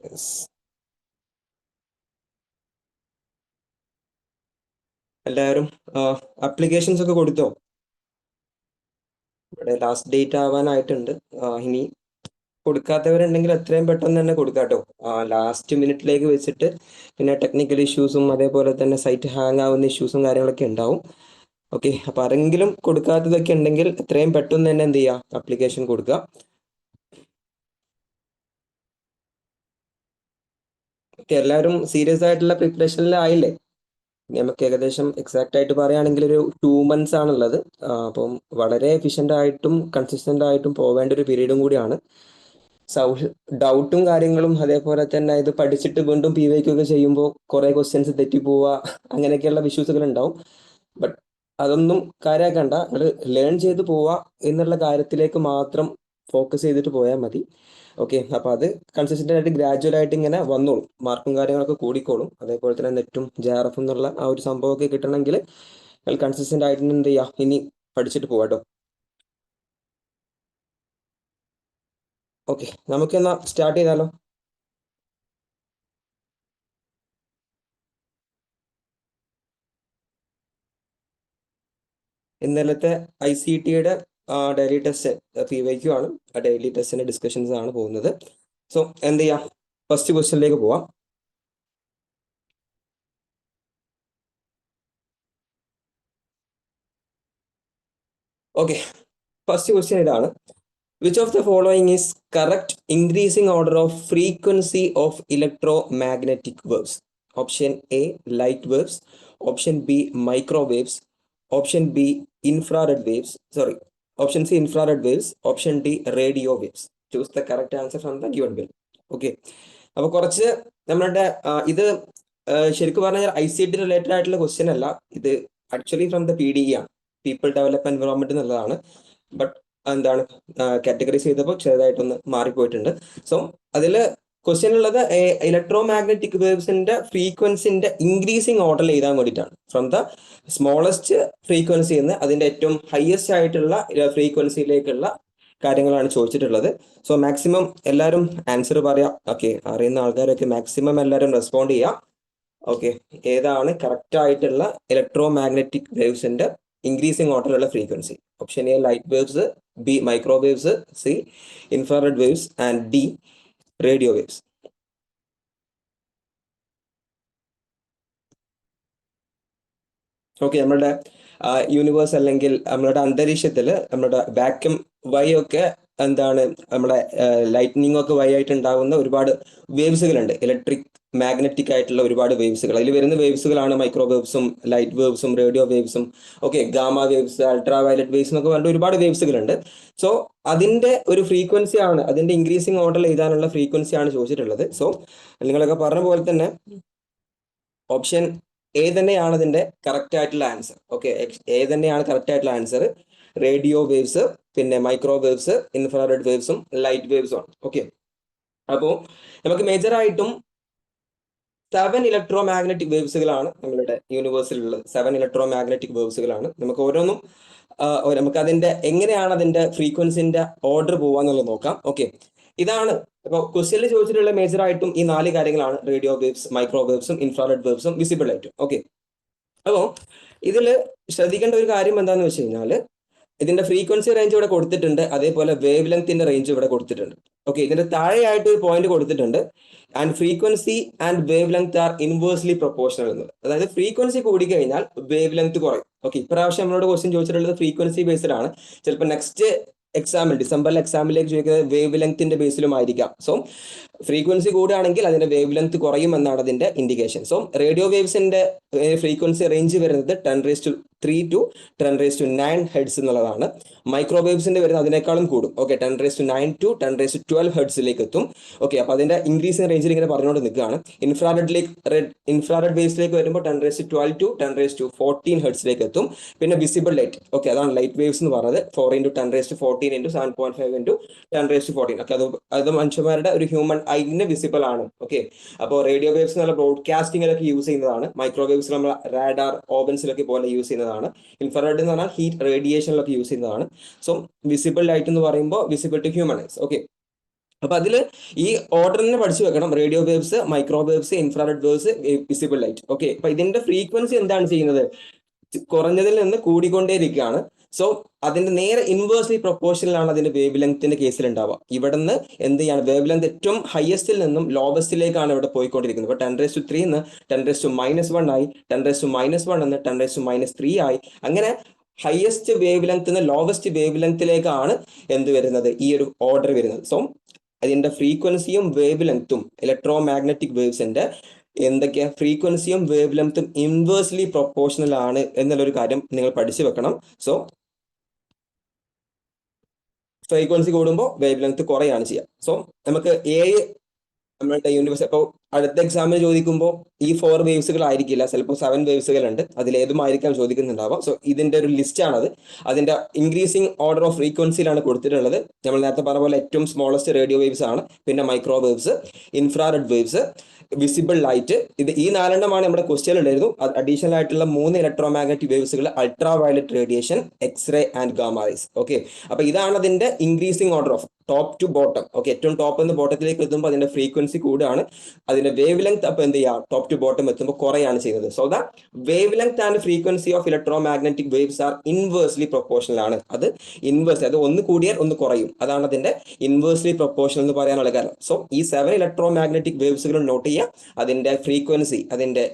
Yes. എല്ലാവരും applications ഒക്കെ കൊടുത്തോ? ഇവിടെ ലാസ്റ്റ് ഡേറ്റ് ആവാനായിട്ടുണ്ട്. ഇനി കൊടുക്കാത്തവരുണ്ടെങ്കിൽ എത്രയും പെട്ടെന്ന് തന്നെ കൊടുക്കാട്ടോ. ലാസ്റ്റ് മിനിറ്റിലേക്ക് വെച്ചിട്ട് പിന്നെ ടെക്നിക്കൽ ഇഷ്യൂസും അതേപോലെ തന്നെ സൈറ്റ് ഹാങ് ആവുന്ന ഇഷ്യൂസും കാര്യങ്ങളൊക്കെ ഉണ്ടാവും. ഓക്കെ, അപ്പൊ ആരെങ്കിലും കൊടുക്കാത്തതൊക്കെ ഉണ്ടെങ്കിൽ എത്രയും പെട്ടെന്ന് തന്നെ എന്ത് ചെയ്യുക, അപ്ലിക്കേഷൻ കൊടുക്കുക. ഓക്കെ, എല്ലാവരും സീരിയസ് ആയിട്ടുള്ള പ്രിപ്പറേഷനിലായില്ലേ? നമുക്ക് ഏകദേശം എക്സാക്റ്റ് ആയിട്ട് പറയുകയാണെങ്കിൽ ഒരു 2 months ആണുള്ളത്. അപ്പം വളരെ എഫിഷ്യൻ്റ് ആയിട്ടും കൺസിസ്റ്റൻ്റ് ആയിട്ടും പോവേണ്ട ഒരു പീരീഡും കൂടിയാണ്. ഡൗട്ടും കാര്യങ്ങളും അതേപോലെ തന്നെ ഇത് പഠിച്ചിട്ട് വീണ്ടും PYQ ഒക്കെ ചെയ്യുമ്പോൾ കുറേ ക്വസ്റ്റ്യൻസ് തെറ്റിപ്പോവുക, അങ്ങനെയൊക്കെയുള്ള ഇഷ്യൂസുകൾ ഉണ്ടാവും. ബട്ട് അതൊന്നും കാര്യമാക്കണ്ട, നിങ്ങൾ ലേൺ ചെയ്ത് പോവുക എന്നുള്ള കാര്യത്തിലേക്ക് മാത്രം ഫോക്കസ് ചെയ്തിട്ട് പോയാൽ മതി. ഓക്കെ, അപ്പോൾ അത് കൺസിസ്റ്റൻ്റ് ആയിട്ട് ഗ്രാജുവൽ ആയിട്ട് ഇങ്ങനെ വന്നോളും, മാർക്കും കാര്യങ്ങളൊക്കെ കൂടിക്കോളും. അതേപോലെ തന്നെ നെറ്റും JRF എന്നുള്ള ആ ഒരു സംഭവമൊക്കെ കിട്ടണമെങ്കിൽ നിങ്ങൾ കൺസിസ്റ്റൻ്റ് ആയിട്ട് എന്ത് ചെയ്യുക, ഇനി പഠിച്ചിട്ട് പോവാട്ടോ. ഓക്കെ, നമുക്കെന്നാ സ്റ്റാർട്ട് ചെയ്താലോ. ഇന്നലത്തെ ICTയുടെ ഡെയിലി ടെസ്റ്റ് PYQ ആണ്. ആ ഡെയിലി ടെസ്റ്റിന്റെ ഡിസ്കഷൻസ് ആണ് പോകുന്നത്. സോ എന്ത് ചെയ്യാം, ഫസ്റ്റ് ക്വസ്റ്റ്യനിലേക്ക് പോവാം. ഓക്കെ, ഫസ്റ്റ് ക്വസ്റ്റ്യൻ ഇതാണ്. Which of the following is correct increasing order of frequency of electromagnetic waves? Option A light waves, option B microwaves, option B infrared waves, sorry, option C infrared waves, option D radio waves. Choose the correct answer from the given bill. Okay, അപ്പൊ കുറച്ച് നമ്മളുടെ ഇത് ശരിക്കും പറഞ്ഞാൽ ICT related ആയിട്ടുള്ള question അല്ല, ഇത് actually from the PDE ആണ്, പീപ്പിൾ ഡെവലപ്പ് എൻവറോൺമെന്റ് എന്നുള്ളതാണ്. ബട്ട് എന്താണ് കാറ്റഗറൈസ് ചെയ്തപ്പോൾ ചെറുതായിട്ടൊന്ന് മാറിപ്പോയിട്ടുണ്ട്. സോ അതിൽ ക്വസ്റ്റ്യൻ ഉള്ളത് ഇലക്ട്രോമാഗ്നറ്റിക് വേവ്സിന്റെ ഫ്രീക്വൻസിന്റെ ഇൻക്രീസിങ് ഓർഡറിൽ എഴുതാൻ വേണ്ടിയിട്ടാണ്. ഫ്രം ദ സ്മോളസ്റ്റ് ഫ്രീക്വൻസി എന്ന് അതിന്റെ ഏറ്റവും ഹയസ്റ്റ് ആയിട്ടുള്ള ഫ്രീക്വൻസിയിലേക്കുള്ള കാര്യങ്ങളാണ് ചോദിച്ചിട്ടുള്ളത്. സോ മാക്സിമം എല്ലാവരും ആൻസർ പറയാം. ഓക്കെ, അറിയുന്ന ആൾക്കാരൊക്കെ മാക്സിമം എല്ലാവരും റെസ്പോണ്ട് ചെയ്യാം. ഓക്കെ, ഏതാണ് കറക്റ്റ് ആയിട്ടുള്ള ഇലക്ട്രോമാഗ്നറ്റിക് വേവ്സിന്റെ ഇൻക്രീസിങ് ഓർഡറിലുള്ള frequency? Option A light waves, B microwaves, C infrared waves and D radio waves. Okay, നമ്മളുടെ യൂണിവേഴ്സ് അല്ലെങ്കിൽ നമ്മളുടെ അന്തരീക്ഷത്തിൽ നമ്മളുടെ വാക്യൂം വഴിയൊക്കെ എന്താണ് നമ്മുടെ ലൈറ്റ്നിങ് ഒക്കെ വഴിയായിട്ട് ഉണ്ടാകുന്ന ഒരുപാട് വേവ്സുകളുണ്ട്, ഇലക്ട്രിക് മാഗ്നറ്റിക് ആയിട്ടുള്ള ഒരുപാട് വേവ്സുകൾ. അതിൽ വരുന്ന വേവ്സുകളാണ് മൈക്രോവേവ്സും ലൈറ്റ് വേവ്സും റേഡിയോ വേവ്സും. Okay, gamma waves, ultraviolet waves എന്നൊക്കെ പറഞ്ഞിട്ട് ഒരുപാട് വേവ്സുകളുണ്ട്. സോ അതിന്റെ ഒരു ഫ്രീക്വൻസി ആണ്, അതിന്റെ ഇൻക്രീസിങ് ഓർഡറിൽ എഴുതാനുള്ള ഫ്രീക്വൻസി ആണ് ചോദിച്ചിട്ടുള്ളത്. സോ നിങ്ങളൊക്കെ പറഞ്ഞ പോലെ തന്നെ ഓപ്ഷൻ എ തന്നെയാണ് അതിന്റെ കറക്റ്റ് ആയിട്ടുള്ള ആൻസർ. ഓക്കെ, എ തന്നെയാണ് കറക്റ്റ് ആയിട്ടുള്ള ആൻസർ. റേഡിയോ വേവ്സ്, പിന്നെ മൈക്രോവേവ്സ്, ഇൻഫ്രാറെഡ് വേവ്സും ലൈറ്റ് വേവ്സും ആണ്. ഓക്കെ, അപ്പോൾ നമുക്ക് മേജറായിട്ടും 7 ഇലക്ട്രോമാഗ്നറ്റിക് വേവ്സുകളാണ് നമ്മളുടെ യൂണിവേഴ്സിലുള്ളത്. 7 ഇലക്ട്രോമാഗ്നറ്റിക് വേവ്സുകളാണ്. നമുക്ക് ഓരോന്നും നമുക്ക് അതിന്റെ എങ്ങനെയാണ് അതിന്റെ ഫ്രീക്വൻസിന്റെ ഓർഡർ പോവാന്നുള്ളത് നോക്കാം. ഓക്കെ, ഇതാണ് ഇപ്പോൾ ക്വസ്റ്റ്യനിൽ ചോദിച്ചിട്ടുള്ള മേജർ ആയിട്ടും ഈ 4 കാര്യങ്ങളാണ്: റേഡിയോ വേവ്സ്, മൈക്രോവേവ്സും ഇൻഫ്രാറെഡ് വേവ്സും വിസിബിൾ ആയിട്ടും. ഓക്കെ, അപ്പോൾ ഇതിൽ ശ്രദ്ധിക്കേണ്ട ഒരു കാര്യം എന്താണെന്ന് വെച്ച് കഴിഞ്ഞാൽ ഇതിന്റെ ഫ്രീക്വൻസി റേഞ്ച് ഇവിടെ കൊടുത്തിട്ടുണ്ട്, അതേപോലെ വേവ് ലെങ്ത്തിന്റെ റേഞ്ച് ഇവിടെ കൊടുത്തിട്ടുണ്ട്. ഓക്കെ, ഇതിന്റെ താഴെയായിട്ട് ഒരു പോയിന്റ് കൊടുത്തിട്ടുണ്ട്, and frequency and wavelength are inversely proportional എന്നത്. അതായത് ഫ്രീക്വൻസി കൂടി കഴിഞ്ഞാൽ വേവ് ലെങ്ത് കുറയും. ഓക്കെ, ഇപ്രാവശ്യം നമ്മളോട് ക്വസ്റ്റ്യൻ ചോദിച്ചിട്ടുള്ളത് ഫ്രീക്വൻസി ബേസ്ഡ് ആണ്. ചിലപ്പോൾ നെക്സ്റ്റ് എക്സാമിൽ, ഡിസംബറിലെ എക്സാമിലേക്ക് ചോദിക്കുന്നത് വേവ് ലെങ്ത്തിന്റെ ബേസിലും ആയിരിക്കാം. സോ ഫ്രീക്വൻസി കൂടുകയാണെങ്കിൽ അതിന്റെ വേവ് ലെങ്ത് കുറയും എന്നാണ് അതിന്റെ ഇൻഡിക്കേഷൻ. സോ റേഡിയോ വേവ്സിന്റെ ഫ്രീക്വൻസി റേഞ്ച് വരുന്നത് 10⁻³ to 10⁻৯ ഹെഡ്സ് എന്നുള്ളതാണ്. മൈക്രോവേവ്സിന്റെ വരുന്നത് അതിനേക്കാളും കൂടും. ഓക്കെ, 10⁻9 to 10⁻12 ഹെഡ്സിലേക്ക് എത്തും. ഓക്കെ, അപ്പൊ അതിന്റെ ഇൻക്രീസിംഗ് റേഞ്ചിൽ ഇങ്ങനെ പറഞ്ഞുകൊണ്ട് നിൽക്കുകയാണ്. ഇൻഫ്രാറെഡ് വേവ്സിലേക്ക് വരുമ്പോൾ 10⁻12 to 10⁻14 ഹെഡ്സിലേക്ക് എത്തും. പിന്നെ വിസിബിൾ ലൈറ്റ്, ഓക്കെ, അതാണ് ലൈറ്റ് വേവ്സ് എന്ന് പറയുന്നത്. 4 × 10⁻14 × 7.5 × 10⁻14. ഓക്കെ, അത് മനുഷ്യന്മാരുടെ ഒരു ഹ്യൂമൻ ഐന് വിസിബിൾ ആണ്. ഓക്കെ, അപ്പോൾ റേഡിയോ വേവ്സ് എന്നുള്ള ബ്രോഡ്കാസ്റ്റിംഗിലൊക്കെ യൂസ് ചെയ്യുന്നതാണ്. മൈക്രോവേവ്സ് നമ്മൾ റാഡാർ, ഓവൻസിലൊക്കെ പോലെ യൂസ് ചെയ്യുന്നതാണ്. ഇൻഫ്രാറെഡ് എന്ന് പറഞ്ഞാൽ ഹീറ്റ് റേഡിയേഷനിലൊക്കെ യൂസ് ചെയ്യുന്നതാണ്. സോ വിസിബിൾ ലൈറ്റ് എന്ന് പറയുമ്പോൾ visible to human eyes. Okay, അപ്പൊ അതിൽ ഈ ഓർഡറിനെ പഠിച്ചു വെക്കണം. Radio waves, microwaves, infrared waves, visible light. Okay, അപ്പൊ ഇതിന്റെ ഫ്രീക്വൻസി എന്താണ് ചെയ്യുന്നത്? കുറഞ്ഞതിൽ നിന്ന് കൂടിക്കൊണ്ടേയിരിക്കുകയാണ്. സോ അതിന്റെ നേരെ ഇൻവേഴ്സ്ലി പ്രൊപ്പോർഷണൽ ആണ് അതിന്റെ വേവ് ലെങ്ത്തിന്റെ കേസിൽ ഉണ്ടാവുക. ഇവിടുന്ന് എന്ത് ചെയ്യാണ്? വേവ് ലെങ്ത് ഏറ്റവും ഹയസ്റ്റിൽ നിന്നും ലോവസ്റ്റിലേക്കാണ് ഇവിടെ പോയിക്കൊണ്ടിരിക്കുന്നത്. ഇപ്പൊ 10⁻³ എന്ന് 10⁻⁻1 ആയി, 10⁻⁻1 എന്ന് 10⁻³ ആയി. അങ്ങനെ ഹയസ്റ്റ് വേവ് ലെങ്ത് നിന്ന് ലോവസ്റ്റ് വേവ് ലെങ്ത്തിലേക്കാണ് എന്ത് വരുന്നത്? ഈ ഒരു ഓർഡർ വരുന്നത്. സോ അതിന്റെ ഫ്രീക്വൻസിയും വേവ് ലെങ്ത്തും ഇലക്ട്രോ മാഗ്നറ്റിക് വേവ്സിന്റെ എന്തൊക്കെയാ ഫ്രീക്വൻസിയും വേവ് ലെങ്ത്തും ഇൻവേഴ്സ്ലി പ്രൊപ്പോർഷണൽ ആണ് എന്നുള്ളൊരു കാര്യം നിങ്ങൾ പഠിച്ചു വെക്കണം. സോ ഫ്രീക്വൻസി കൂടുമ്പോൾ വേവ് ലെങ്ത് കുറയാണ് ചെയ്യുക. സോ നമുക്ക് നമ്മളുടെ യൂണിവേഴ്സ് ഇപ്പോൾ അടുത്ത എക്സാമിന് ചോദിക്കുമ്പോൾ ഈ 4 വേവ്സുകൾ ആയിരിക്കില്ല, ചിലപ്പോൾ 7 വേവ്സുകൾ ഉണ്ട്. അതിലേതുമായിരിക്കാം ചോദിക്കുന്നുണ്ടാവാം. സോ ഇതിന്റെ ഒരു ലിസ്റ്റ് ആണത്. അതിന്റെ ഇൻക്രീസിങ് ഓർഡർ ഓഫ് ഫ്രീക്വൻസിയിലാണ് കൊടുത്തിട്ടുള്ളത്. നമ്മൾ നേരത്തെ പറഞ്ഞ പോലെ ഏറ്റവും സ്മോളസ്റ്റ് റേഡിയോ വേവ്സ് ആണ്, പിന്നെ microwaves, infrared waves, visible light. ഈ 4എണ്ണമാണ് നമ്മുടെ ക്വസ്റ്റ്യൻ ഉണ്ടായിരുന്നു. അഡീഷണൽ ആയിട്ടുള്ള 3 ഇലക്ട്രോ മാഗ്നറ്റിക് വേവ്സുകൾ ultraviolet radiation, X ray and gamma rays. Okay, അപ്പൊ ഇതാണ് അതിന്റെ increasing order of top to bottom. Okay, ഏറ്റവും ടോപ്പ് നിന്ന് ബോട്ടത്തിലേക്ക് എത്തുമ്പോൾ അതിന്റെ ഫ്രീക്വൻസി കൂടുകയാണ്, അതിന്റെ വേവ് ലെങ്ത് അപ്പൊ എന്ത് ചെയ്യുക? ടോപ്പ് ടു ബോട്ടം എത്തുമ്പോൾ കുറയാണ് ചെയ്യുന്നത്. So the wave length and frequency of electro magnetic waves are inversely proportional ആണ്. അത് ഇൻവേഴ്സ്, അത് ഒന്ന് കൂടിയാൽ ഒന്ന് കുറയും. അതാണ് അതിന്റെ ഇൻവേഴ്സ്ലി പ്രൊപ്പോർഷണൽ എന്ന് പറയാനുള്ള കാരണം. സോ ഈ 7 ഇലക്ട്രോ മാഗ്നറ്റിക് വേവ്സുകൾ നോട്ട് ചെയ്യുക. അതിന്റെ ഫ്രീക്വൻസി, അതിന്റെ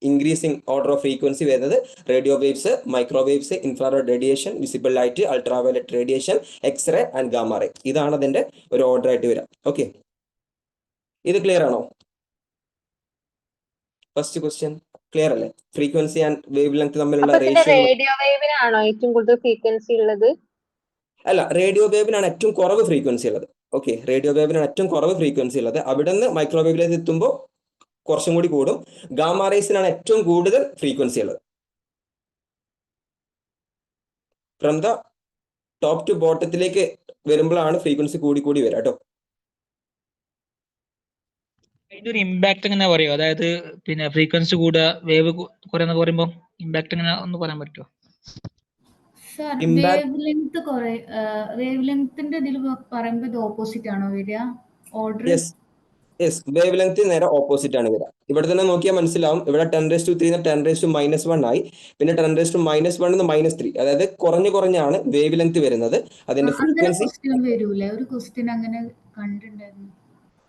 ഇൻക്രീസിങ് ഓർഡർ ഓഫ് ഫ്രീക്വൻസി വരുന്നത് radio waves, microwaves, infrared radiation, visible light, ultraviolet radiation, X ray and gamma ray. ഇതാണ് അതിന്റെ ഒരു ഓർഡർ ആയിട്ട് വരാം. ഓക്കെ, ഇത് ക്ലിയർ ആണോ? ഫസ്റ്റ് ക്വസ്റ്റ്യൻ ക്ലിയർ അല്ലേ? ഫ്രീക്വൻസി ആൻഡ് വേവ് ലെങ്ത് തമ്മിലുള്ള റേഷ്യോ. റേഡിയോ വേവിനാണോ ഏറ്റവും കൂടുതൽ ഫ്രീക്വൻസി ഉള്ളത്? അല്ല, റേഡിയോ വേവിനാണ് ഏറ്റവും കുറവ് ഫ്രീക്വൻസി ഉള്ളത്. ഓക്കെ, റേഡിയോ വേവിനാണ് ഏറ്റവും കുറവ് ഫ്രീക്വൻസി ഉള്ളത്. അവിടെ നിന്ന് മൈക്രോവേവിലേക്ക് എത്തുമ്പോൾ കുറച്ചും കൂടി കൂടും. ഗാമ റേസിനാണ് ഏറ്റവും കൂടുതൽ ഫ്രീക്വൻസി ഉള്ളത്. ഫ്രം ദ ടോപ്പ് ടു ബോട്ടത്തിലേക്ക് വരുമ്പോഴാണ് ഫ്രീക്വൻസി കൂടി കൂടി വരിക കേട്ടോ. അതിന്റെ ഒരു ഇമ്പാക്ട് എങ്ങനെ പറയുമോ? അതായത് പിന്നെ ഫ്രീക്വൻസി കൂടുക, വേവ് കുറയുന്ന പറയുമ്പോൾ ഇമ്പാക്ട് എങ്ങനെ ഒന്ന് പറയാൻ പറ്റുമോ? സർ, ഇമ്പാക്ട് വേവ് ലെങ്ത്തിന്റെ ഇതിൽ പറയുമ്പോൾ ഇത് ഓപ്പോസിറ്റ് ആണോ വരിക ഓർഡർ? യെസ്, വേവ് ലെങ്ത് നേരെ ഓപ്പോസിറ്റ് ആണ് വരിക. ഇവിടെ തന്നെ നോക്കിയാൽ മനസ്സിലാവും. ഇവിടെ 10⁻³ 10⁻⁻1 ആയി, പിന്നെ 10⁻⁻1 -3. അതായത് കുറഞ്ഞാണ് വേവ് ലെങ്ത് വരുന്നത്. അതിന്റെ ഫ്രീക്വൻസി വരൂലേ? ഒരു ക്വസ്റ്റ്യൻ അങ്ങനെ കണ്ടിട്ടുണ്ടായിരുന്നു.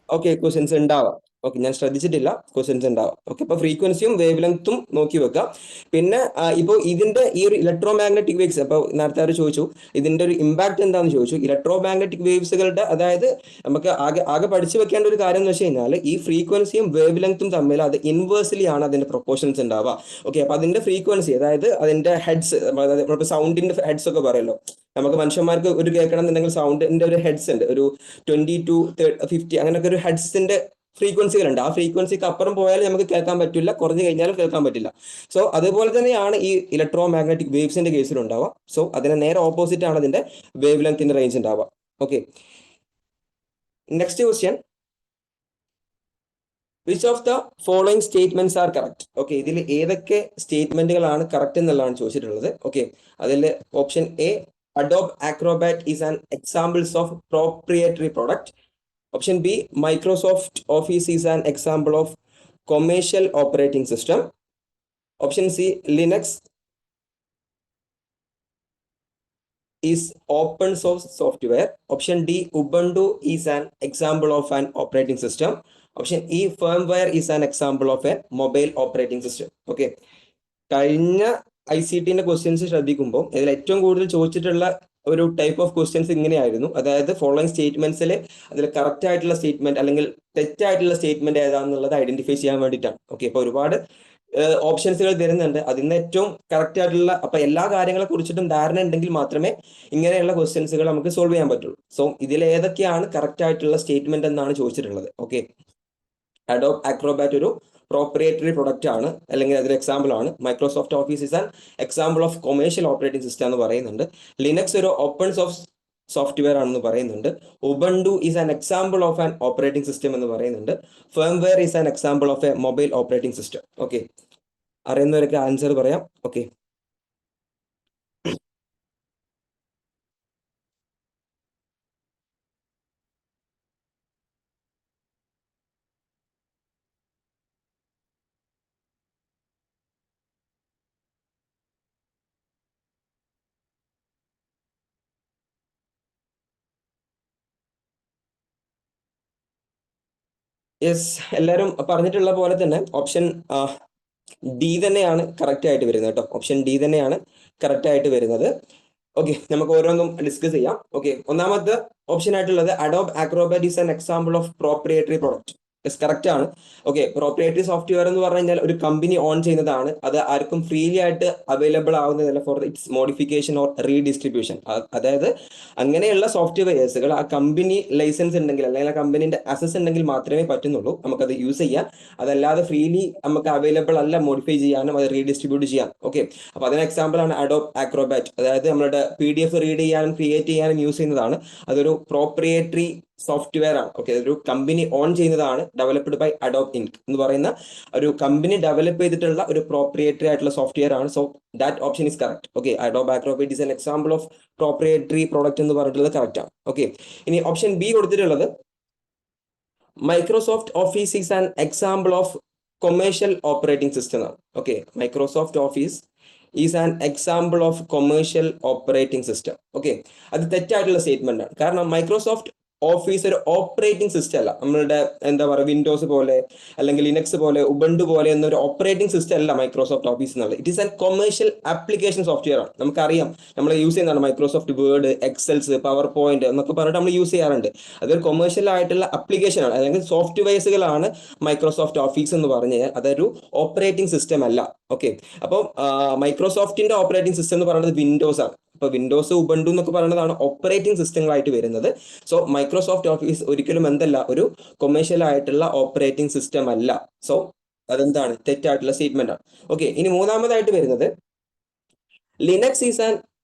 ഓക്കെ, ക്വസ്റ്റ്യൻസ് ഉണ്ടാവാം. ഓക്കെ, ഞാൻ ശ്രദ്ധിച്ചിട്ടില്ല, ക്വസ്റ്റ്യൻസ് ഉണ്ടാവാം. ഓക്കെ, അപ്പൊ ഫ്രീക്വൻസിയും വേവ് ലെങ്ത്തും നോക്കി വെക്കാം. പിന്നെ ഇപ്പോൾ ഇതിന്റെ ഈ ഒരു ഇലക്ട്രോ മാഗ്നറ്റിക് വേവ്സ്, അപ്പോൾ നേരത്തെ അവർ ചോദിച്ചു ഇതിന്റെ ഒരു ഇമ്പാക്ട് എന്താണെന്ന് ചോദിച്ചു. ഇലക്ട്രോ മാഗ്നറ്റിക് വേവ്സുകളുടെ, അതായത് നമുക്ക് ആകെ പഠിച്ചു വെക്കേണ്ട ഒരു കാര്യം എന്ന് വെച്ച് കഴിഞ്ഞാൽ ഈ ഫ്രീക്വൻസിയും വേവ് ലെങ്ത്തും തമ്മിൽ അത് ഇൻവേഴ്സ്ലി ആണ് അതിന്റെ പ്രൊപ്പോർഷൻസ് ഉണ്ടാവുക. ഓക്കെ, അപ്പൊ അതിന്റെ ഫ്രീക്വൻസി, അതായത് അതിന്റെ ഹെഡ്സ്, അതായത് സൗണ്ടിന്റെ ഹെഡ്സ് ഒക്കെ പറയല്ലോ, നമുക്ക് മനുഷ്യന്മാർക്ക് ഒരു കേൾക്കണം എന്നുണ്ടെങ്കിൽ സൗണ്ടിന്റെ ഒരു ഹെഡ്സ് ഉണ്ട്, ഒരു 20 to 50 അങ്ങനെയൊക്കെ ഒരു ഹെഡ്സിന്റെ ഫ്രീക്വൻസികളുണ്ട്. ആ ഫ്രീക്വൻസിക്ക് അപ്പുറം പോയാലും നമുക്ക് കേൾക്കാൻ പറ്റില്ല, കുറഞ്ഞു കഴിഞ്ഞാലും കേൾക്കാൻ പറ്റില്ല. സോ അതുപോലെ തന്നെയാണ് ഈ ഇലക്ട്രോ മാഗ്നറ്റിക് വേവ്സിന്റെ കേസിൽ ഉണ്ടാവുക. സോ അതിന് നേരെ ഓപ്പോസിറ്റ് ആണ് അതിന്റെ വേവ് ലെങ്ത്തിന്റെ റേഞ്ച് ഉണ്ടാവുക. Okay, next question, which of the following statements are correct? Okay, ഇതിൽ ഏതൊക്കെ സ്റ്റേറ്റ്മെന്റുകളാണ് കറക്റ്റ് എന്നുള്ളതാണ് ചോദിച്ചിട്ടുള്ളത്. ഓക്കെ, അതിൽ option A, Adobe Acrobat is an examples of proprietary product. Option B, Microsoft Office is an example of commercial operating system. Option C, Linux is open source software. Option D, Ubuntu is an example of an operating system. Option E, firmware is an example of a mobile operating system. Okay, കഴിഞ്ഞ ICT questions ശ്രദ്ധിക്കുമ്പോൾ ഇതിൽ ഏറ്റവും കൂടുതൽ ചോദിച്ചിട്ടുള്ള ഒരു type of questions ഇങ്ങനെയായിരുന്നു. അതായത് following സ്റ്റേറ്റ്മെന്റ്സിൽ അതിൽ correct ആയിട്ടുള്ള സ്റ്റേറ്റ്മെന്റ് അല്ലെങ്കിൽ തെറ്റായിട്ടുള്ള സ്റ്റേറ്റ്മെന്റ് ഏതാണെന്നുള്ളത് ഐഡന്റിഫൈ ചെയ്യാൻ വേണ്ടിയിട്ടാണ്. ഓക്കെ, അപ്പൊ ഒരുപാട് ഓപ്ഷൻസുകൾ തരുന്നുണ്ട്. അതിന് ഏറ്റവും കറക്റ്റ് ആയിട്ടുള്ള, അപ്പൊ എല്ലാ കാര്യങ്ങളെ കുറിച്ചിട്ടും ധാരണ ഉണ്ടെങ്കിൽ മാത്രമേ ഇങ്ങനെയുള്ള ക്വസ്റ്റ്യൻസുകൾ നമുക്ക് സോൾവ് ചെയ്യാൻ പറ്റുള്ളൂ. സോ ഇതിൽ ഏതൊക്കെയാണ് കറക്റ്റ് ആയിട്ടുള്ള സ്റ്റേറ്റ്മെന്റ് എന്നാണ് ചോദിച്ചിട്ടുള്ളത്. ഓക്കെ, അഡോബ് ആക്രോബാറ്റ് ഒരു പ്രോപ്രിയേറ്ററി പ്രൊഡക്റ്റ് ആണ്, അല്ലെങ്കിൽ അതൊരു എക്സാമ്പിൾ ആണ്. Microsoft Office is an example of commercial operating system എന്ന് പറയുന്നുണ്ട്. ലിനക്സ് ഒരു ഓപ്പൺ സോഴ്സ് സോഫ്റ്റ്വെയർ ആണെന്ന് പറയുന്നുണ്ട്. Ubuntu is an example of an operating system എന്ന് പറയുന്നുണ്ട്. Firmware is an example of a mobile operating system. Okay, അറിയുന്നവരൊക്കെ answer പറയാം. Okay, yes, എല്ലാവരും പറഞ്ഞിട്ടുള്ള പോലെ തന്നെ ഓപ്ഷൻ ഡി തന്നെയാണ് കറക്റ്റ് ആയിട്ട് വരുന്നത് കേട്ടോ. ഓപ്ഷൻ ഡി തന്നെയാണ് കറക്റ്റ് ആയിട്ട് വരുന്നത്. ഓക്കെ, നമുക്ക് ഓരോന്നും ഡിസ്കസ് ചെയ്യാം. ഓക്കെ, ഒന്നാമത്തെ ഓപ്ഷൻ ആയിട്ടുള്ളത് Adobe Acrobat is an example of proprietary product. Yes, correct ആണ്. ഓക്കെ, പ്രോപ്രിയേറ്ററി സോഫ്റ്റ്വെയർ എന്ന് പറഞ്ഞു കഴിഞ്ഞാൽ ഒരു കമ്പനി ഓൺ ചെയ്യുന്നതാണ്. അത് ആർക്കും ഫ്രീലി ആയിട്ട് അവൈലബിൾ ആവുന്നതല്ല for its modification or redistribution. അതായത് അങ്ങനെയുള്ള സോഫ്റ്റ്വെയർസുകൾ ആ കമ്പനി ലൈസൻസ് ഉണ്ടെങ്കിൽ അല്ലെങ്കിൽ ആ കമ്പനിന്റെ അസസ് ഉണ്ടെങ്കിൽ മാത്രമേ പറ്റുന്നുള്ളൂ നമുക്കത് യൂസ് ചെയ്യാൻ. അതല്ലാതെ ഫ്രീലി നമുക്ക് അവൈലബിൾ അല്ല മോഡിഫൈ ചെയ്യാനും അത് റീഡിസ്ട്രിബ്യൂട്ട് ചെയ്യാൻ. ഓക്കെ, അപ്പൊ അതിന് എക്സാമ്പിൾ ആണ് അഡോബ് ആക്രോബാറ്റ്. അതായത് നമ്മുടെ PDF റീഡ് ചെയ്യാനും ക്രിയേറ്റ് ചെയ്യാനും യൂസ് ചെയ്യുന്നതാണ്. അതൊരു പ്രോപ്രിയേറ്ററി സോഫ്റ്റ്വെയർ ആണ്. ഓക്കെ, ഒരു കമ്പനി ഓൺ ചെയ്യുന്നതാണ്. ഡെവലപ്ഡ് ബൈ അഡോബ് ഇൻക് എന്ന് പറയുന്ന ഒരു കമ്പനി ഡെവലപ്പ് ചെയ്തിട്ടുള്ള ഒരു പ്രോപ്രിയേറ്ററി ആയിട്ടുള്ള സോഫ്റ്റ്വെയർ ആണ്. So that option is correct. Okay, Adobe Acrobat is an example of proprietary product എന്ന് പറഞ്ഞിട്ടുള്ളത് കറക്റ്റ് ആണ്. ഓക്കെ, ഇനി ഓപ്ഷൻ ബി കൊടുത്തിട്ടുള്ളത് Microsoft Office is an example of commercial operating system ആണ്. Okay, Microsoft Office is an example of commercial operating system. Okay, അത് തെറ്റായിട്ടുള്ള statement ആണ്. കാരണം മൈക്രോസോഫ്റ്റ് ഓഫീസ് ഒരു ഓപ്പറേറ്റിംഗ് സിസ്റ്റം അല്ല. നമ്മളുടെ എന്താ പറയുക, വിൻഡോസ് പോലെ അല്ലെങ്കിൽ ലിനക്സ് പോലെ ഉബുണ്ടു പോലെ എന്നൊരു ഓപ്പറേറ്റിംഗ് സിസ്റ്റം അല്ല മൈക്രോസോഫ്റ്റ് ഓഫീസ് എന്നുള്ളത്. It is an commercial application software ആണ്. നമുക്കറിയാം, നമ്മൾ യൂസ് ചെയ്യുന്നതാണ് മൈക്രോസോഫ്റ്റ് വേർഡ്, എക്സൽസ്, പവർ പോയിന്റ് എന്നൊക്കെ പറഞ്ഞിട്ട് നമ്മൾ യൂസ് ചെയ്യാറുണ്ട്. അതൊരു കൊമേഴ്ഷ്യൽ ആയിട്ടുള്ള ആപ്ലിക്കേഷൻ ആണ്, അല്ലെങ്കിൽ സോഫ്റ്റ്വെയർസുകളാണ് മൈക്രോസോഫ്റ്റ് ഓഫീസ് എന്ന് പറഞ്ഞു കഴിഞ്ഞാൽ. അതൊരു ഓപ്പറേറ്റിംഗ് സിസ്റ്റം അല്ല. ഓക്കെ, അപ്പോൾ മൈക്രോസോഫ്റ്റിന്റെ ഓപ്പറേറ്റിംഗ് സിസ്റ്റം എന്ന് പറയുന്നത് വിൻഡോസ് ആണ്. ഇപ്പൊ വിൻഡോസ്, ഉബുണ്ടു എന്നൊക്കെ പറയുന്നതാണ് ഓപ്പറേറ്റിംഗ് സിസ്റ്റങ്ങളായിട്ട് വരുന്നത്. സോ മൈക്രോസോഫ്റ്റ് ഓഫീസ് ഒരിക്കലും എന്തല്ല, ഒരു കൊമേഴ്ഷ്യൽ ആയിട്ടുള്ള ഓപ്പറേറ്റിംഗ് സിസ്റ്റം അല്ല. സോ അതെന്താണ്, തെറ്റായിട്ടുള്ള സ്റ്റേറ്റ്മെന്റ് ആണ്. ഓക്കെ, ഇനി മൂന്നാമതായിട്ട് വരുന്നത് Linux is an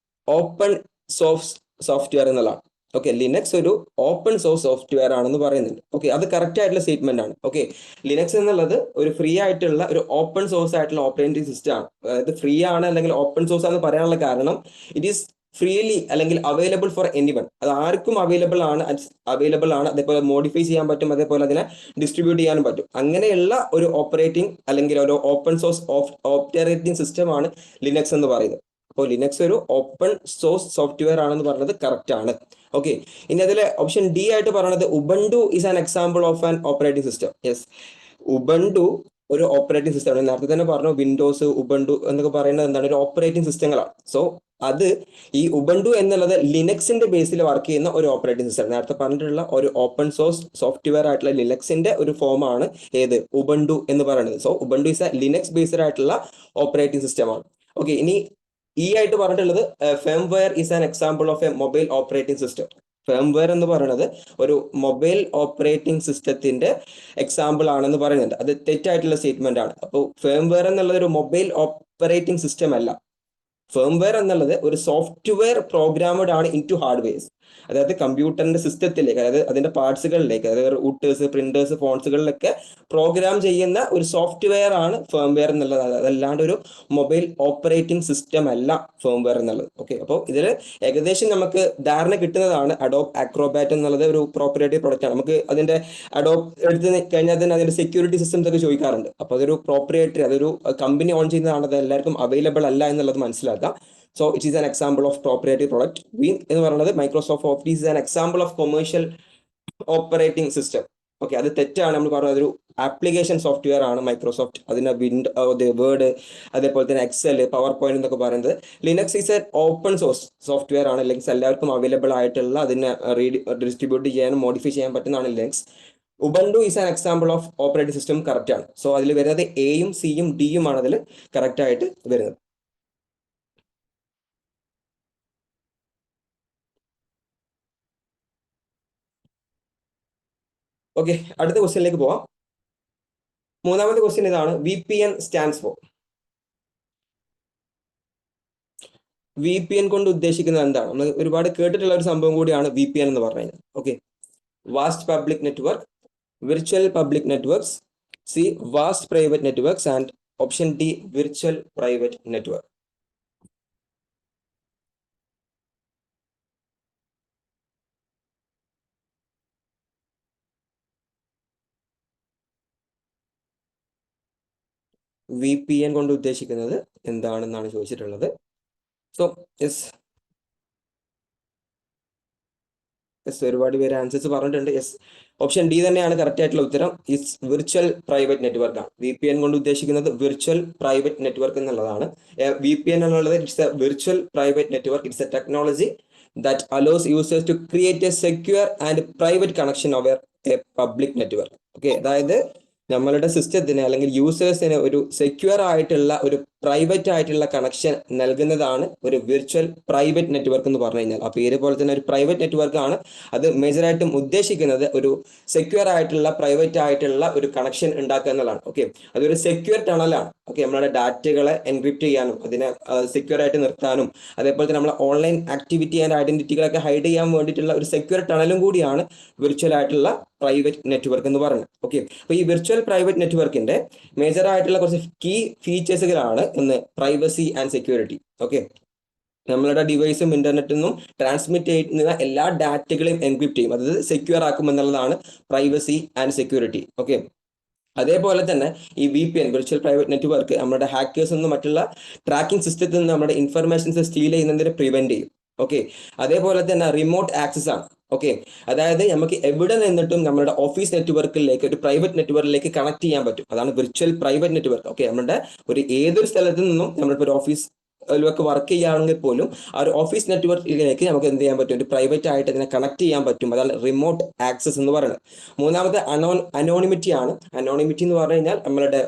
open source software എന്നുള്ളതാണ്. ഓക്കെ, ലിനക്സ് ഒരു ഓപ്പൺ സോഴ്സ് സോഫ്റ്റ്വെയർ ആണെന്ന് പറയുന്നുണ്ട്. ഓക്കെ, അത് കറക്റ്റ് ആയിട്ടുള്ള സ്റ്റേറ്റ്മെന്റ് ആണ്. ഓക്കെ, ലിനക്സ് എന്നുള്ളത് ഒരു ഫ്രീ ആയിട്ടുള്ള ഒരു ഓപ്പൺ സോഴ്സ് ആയിട്ടുള്ള ഓപ്പറേറ്റിംഗ് സിസ്റ്റം ആണ്. അതായത് ഫ്രീ ആണ് അല്ലെങ്കിൽ ഓപ്പൺ സോഴ്സ് ആണെന്ന് പറയാനുള്ള കാരണം ഇറ്റ് ഈസ് ഫ്രീലി അല്ലെങ്കിൽ അവൈലബിൾ ഫോർ എനിവൺ. അത് ആർക്കും അവൈലബിൾ ആണ്. അതേപോലെ മോഡിഫൈ ചെയ്യാൻ പറ്റും, അതേപോലെ അതിനെ ഡിസ്ട്രിബ്യൂട്ട് ചെയ്യാനും പറ്റും. അങ്ങനെയുള്ള ഒരു ഓപ്പറേറ്റിംഗ് അല്ലെങ്കിൽ ഒരു ഓപ്പൺ സോഴ്സ് ഓപ്പറേറ്റിംഗ് സിസ്റ്റം ആണ് ലിനക്സ് എന്ന് പറയുന്നത്. അപ്പോൾ ലിനക്സ് ഒരു ഓപ്പൺ സോഴ്സ് സോഫ്റ്റ്വെയർ ആണെന്ന് പറഞ്ഞത് കറക്റ്റ് ആണ്. ഓക്കെ, ഇനി അതിലെ ഓപ്ഷൻ ഡി ആയിട്ട് പറയുന്നത് Ubuntu is an example of an operating system. Yes, Ubuntu ഒരു ഓപ്പറേറ്റിംഗ് സിസ്റ്റം ആണ്. നേരത്തെ തന്നെ പറഞ്ഞു, വിൻഡോസ്, ഉബുണ്ടു എന്നൊക്കെ പറയുന്നത് എന്താണ്, ഒരു ഓപ്പറേറ്റിംഗ് സിസ്റ്റങ്ങളാണ്. സോ അത് ഈ ഉബുണ്ടു എന്നുള്ളത് ലിനക്സിന്റെ ബേസിൽ വർക്ക് ചെയ്യുന്ന ഒരു ഓപ്പറേറ്റിംഗ് സിസ്റ്റം. നേരത്തെ പറഞ്ഞിട്ടുള്ള ഒരു ഓപ്പൺ സോഴ്സ് സോഫ്റ്റ്വെയർ ആയിട്ടുള്ള ലിനക്സിന്റെ ഒരു ഫോമാണ് ഏത്, ഉബുണ്ടു എന്ന് പറയുന്നത്. So Ubuntu is A Linux based ആയിട്ടുള്ള ഓപ്പറേറ്റിംഗ് സിസ്റ്റം ആണ്. ഓക്കെ, ഇനി ഈ ആയിട്ട് പറഞ്ഞിട്ടുള്ളത് firmware is an example of a mobile operating system. Firmware എന്ന് പറയുന്നത് ഒരു മൊബൈൽ ഓപ്പറേറ്റിംഗ് സിസ്റ്റത്തിന്റെ എക്സാമ്പിൾ ആണെന്ന് പറയുന്നുണ്ട്. അത് തെറ്റായിട്ടുള്ള സ്റ്റേറ്റ്മെന്റ് ആണ്. അപ്പോൾ ഫേംവെയർ എന്നുള്ളത് ഒരു മൊബൈൽ ഓപ്പറേറ്റിംഗ് സിസ്റ്റം അല്ല. ഫേംവെയർ എന്നുള്ളത് ഒരു സോഫ്റ്റ്വെയർ പ്രോഗ്രാമഡ് ആണ് ഇൻ ടു ഹാർഡ്വെയർസ്. അതായത് കമ്പ്യൂട്ടറിന്റെ സിസ്റ്റത്തിലേക്ക്, അതായത് അതിന്റെ പാർട്സുകളിലേക്ക്, അതായത് റൂട്ടേഴ്സ്, പ്രിന്റേഴ്സ്, ഫോൺസുകളിലൊക്കെ പ്രോഗ്രാം ചെയ്യുന്ന ഒരു സോഫ്റ്റ്വെയർ ആണ് ഫേംവെയർ എന്നുള്ളത്. അതല്ലാണ്ട് ഒരു മൊബൈൽ ഓപ്പറേറ്റിംഗ് സിസ്റ്റം അല്ല ഫേംവെയർ എന്നുള്ളത്. ഓക്കെ, അപ്പോൾ ഇതിൽ ഏകദേശം നമുക്ക് ധാരണ കിട്ടുന്നതാണ് അഡോബ് ആക്രോബാറ്റ് എന്നുള്ളത് ഒരു പ്രോപ്പറേറ്ററി പ്രൊഡക്റ്റ് ആണ്. നമുക്ക് അതിന്റെ അഡോബ് എടുത്ത് കഴിഞ്ഞാൽ തന്നെ അതിന്റെ സെക്യൂരിറ്റി സിസ്റ്റംസ് ഒക്കെ ചോദിക്കാറുണ്ട്. അപ്പോൾ അതൊരു പ്രോപ്പറേറ്ററി, അതൊരു കമ്പനി ഓൺ ചെയ്യുന്നതാണ്, അത് എല്ലാവർക്കും അവൈലബിൾ അല്ല എന്നുള്ളത് മനസ്സിലാക്കുക. So it is an example of proprietary product. When എന്ന് പറയുന്നത് Microsoft Office is an example of commercial operating system. Okay, അത് തെറ്റാണ്. നമ്മൾ പറഞ്ഞത് ഒരു ആപ്ലിക്കേഷൻ സോഫ്റ്റ്വെയർ ആണ് മൈക്രോസോഫ്റ്റ്. അതിന്റെ വേർഡ്, അതേപോലെ തന്നെ എക്സൽ, പവർ പോയിന്റ് എന്നൊക്കെ പറയുന്നത്. Linux is a open source software ആണ്. ലിനക്സ് എല്ലാവർക്കും അവൈലബിൾ ആയിട്ടുള്ള, അതിനെ ഡിസ്ട്രിബ്യൂട്ട് ചെയ്യാനും മോഡിഫൈ ചെയ്യാൻ പറ്റുന്നതാണ് Linux. Ubuntu is an example of operating system correct ആണ്. സോ അതിൽ വരുന്നത് എയും സിയും ഡിയും ആണ് അതിൽ കറക്റ്റ് ആയിട്ട് വരുന്നത്. ഓക്കെ, അടുത്ത ക്വസ്റ്റ്യനിലേക്ക് പോവാം. മൂന്നാമത്തെ ക്വസ്റ്റ്യൻ ഇതാണ്, VPN സ്റ്റാൻഡ്സ് ഫോർ. VPN കൊണ്ട് ഉദ്ദേശിക്കുന്നത് എന്താണ്? നമ്മൾ ഒരുപാട് കേട്ടിട്ടുള്ള ഒരു സംഭവം കൂടിയാണ് VPN എന്ന് പറഞ്ഞു കഴിഞ്ഞാൽ. Okay, vast public network, virtual public networks, C vast private networks, and option D virtual private network. VPN കൊണ്ട് ഉദ്ദേശിക്കുന്നത് എന്താണെന്നാണ് ചോദിച്ചിട്ടുള്ളത്. സോ യെസ്, ഒരുപാട് പേര് ആൻസേഴ്സ് പറഞ്ഞിട്ടുണ്ട്. യെസ്, ഓപ്ഷൻ ഡി തന്നെയാണ് കറക്റ്റ് ആയിട്ടുള്ള ഉത്തരം. ഇറ്റ്സ് വിർച്വൽ പ്രൈവറ്റ് നെറ്റ്വർക്ക് ആണ്. VPN കൊണ്ട് ഉദ്ദേശിക്കുന്നത് വിർച്വൽ പ്രൈവറ്റ് നെറ്റ്വർക്ക് എന്നുള്ളതാണ്. VPN എന്നുള്ളത് it's A virtual private network. It's A technology that allows users to create a secure and private connection over a public network. Okay, അതായത് നമ്മളുടെ സിസ്റ്റത്തിന് അല്ലെങ്കിൽ യൂസേഴ്സിന് ഒരു സെക്യൂർ ആയിട്ടുള്ള ഒരു പ്രൈവറ്റ് ആയിട്ടുള്ള കണക്ഷൻ നൽകുന്നതാണ് ഒരു വിർച്വൽ പ്രൈവറ്റ് നെറ്റ്വർക്ക് എന്ന് പറഞ്ഞു കഴിഞ്ഞാൽ. ആ പേര് പോലെ തന്നെ ഒരു പ്രൈവറ്റ് നെറ്റ്വർക്ക് ആണ്. അത് മേജറായിട്ടും ഉദ്ദേശിക്കുന്നത് ഒരു സെക്യൂർ ആയിട്ടുള്ള പ്രൈവറ്റ് ആയിട്ടുള്ള ഒരു കണക്ഷൻ ഉണ്ടാക്കുക എന്നുള്ളതാണ്. ഓക്കെ, അതൊരു സെക്യൂർ ടണലാണ്. ഓക്കെ, നമ്മുടെ ഡാറ്റകളെ എൻക്രിപ്റ്റ് ചെയ്യാനും അതിനെ സെക്യൂർ ആയിട്ട് നിർത്താനും അതേപോലെ തന്നെ നമ്മളെ ഓൺലൈൻ ആക്ടിവിറ്റി ആൻഡ് ഐഡന്റിറ്റികളൊക്കെ ഹൈഡ് ചെയ്യാൻ വേണ്ടിയിട്ടുള്ള ഒരു സെക്യൂർ ടണലും കൂടിയാണ് വിർച്വൽ ആയിട്ടുള്ള പ്രൈവറ്റ് നെറ്റ്വർക്ക് എന്ന് പറയുന്നത്. ഓക്കെ, അപ്പൊ ഈ വിർച്വൽ പ്രൈവറ്റ് നെറ്റ്വർക്കിന്റെ മേജർ ആയിട്ടുള്ള കുറച്ച് കീ ഫീച്ചേഴ്സുകളാണ് ഒന്ന് പ്രൈവസി ആൻഡ് സെക്യൂരിറ്റി. ഓക്കെ, നമ്മളുടെ ഡിവൈസും ഇന്റർനെറ്റിൽ നിന്നും ട്രാൻസ്മിറ്റ് ചെയ്യുന്ന എല്ലാ ഡാറ്റകളെയും എൻക്രിപ്റ്റ് ചെയ്യും, അതായത് സെക്യൂർ ആക്കും എന്നുള്ളതാണ് പ്രൈവസി ആൻഡ് സെക്യൂരിറ്റി. ഓക്കെ, അതേപോലെ തന്നെ ഈ VPN വിർച്വൽ പ്രൈവറ്റ് നെറ്റ്വർക്ക് നമ്മുടെ ഹാക്കേഴ്സ് നിന്നും മറ്റുള്ള ട്രാക്കിംഗ് സിസ്റ്റത്തിൽ നിന്ന് നമ്മുടെ ഇൻഫർമേഷൻസ് സ്റ്റീൽ ചെയ്യുന്നതിനെ പ്രിവെന്റ് ചെയ്യും. ഓക്കെ, അതേപോലെ തന്നെ റിമോട്ട് ആക്സസ് ആണ്. ഓക്കെ, അതായത് നമുക്ക് എവിടെ നിന്നിട്ടും നമ്മുടെ ഓഫീസ് നെറ്റ്വർക്കിലേക്ക് ഒരു പ്രൈവറ്റ് നെറ്റ്വർക്കിലേക്ക് കണക്ട് ചെയ്യാൻ പറ്റും. അതാണ് വിർച്വൽ പ്രൈവറ്റ് നെറ്റ്വർക്ക്. ഓക്കെ, നമ്മുടെ ഏതൊരു സ്ഥലത്ത് നിന്നും നമ്മളിപ്പോൾ ഒരു ഓഫീസ് ഒക്കെ വർക്ക് ചെയ്യുകയാണെങ്കിൽ പോലും ആ ഒരു ഓഫീസ് നെറ്റ്വർക്കിലേക്ക് നമുക്ക് എന്ത് ചെയ്യാൻ പറ്റും, ഒരു പ്രൈവറ്റ് ആയിട്ട് അതിനെ കണക്ട് ചെയ്യാൻ പറ്റും. അതാണ് റിമോട്ട് ആക്സസ് എന്ന് പറയുന്നത്. മൂന്നാമത്തെ അനോണിമിറ്റി ആണ്. അനോണിമിറ്റി എന്ന് പറഞ്ഞു കഴിഞ്ഞാൽ നമ്മളുടെ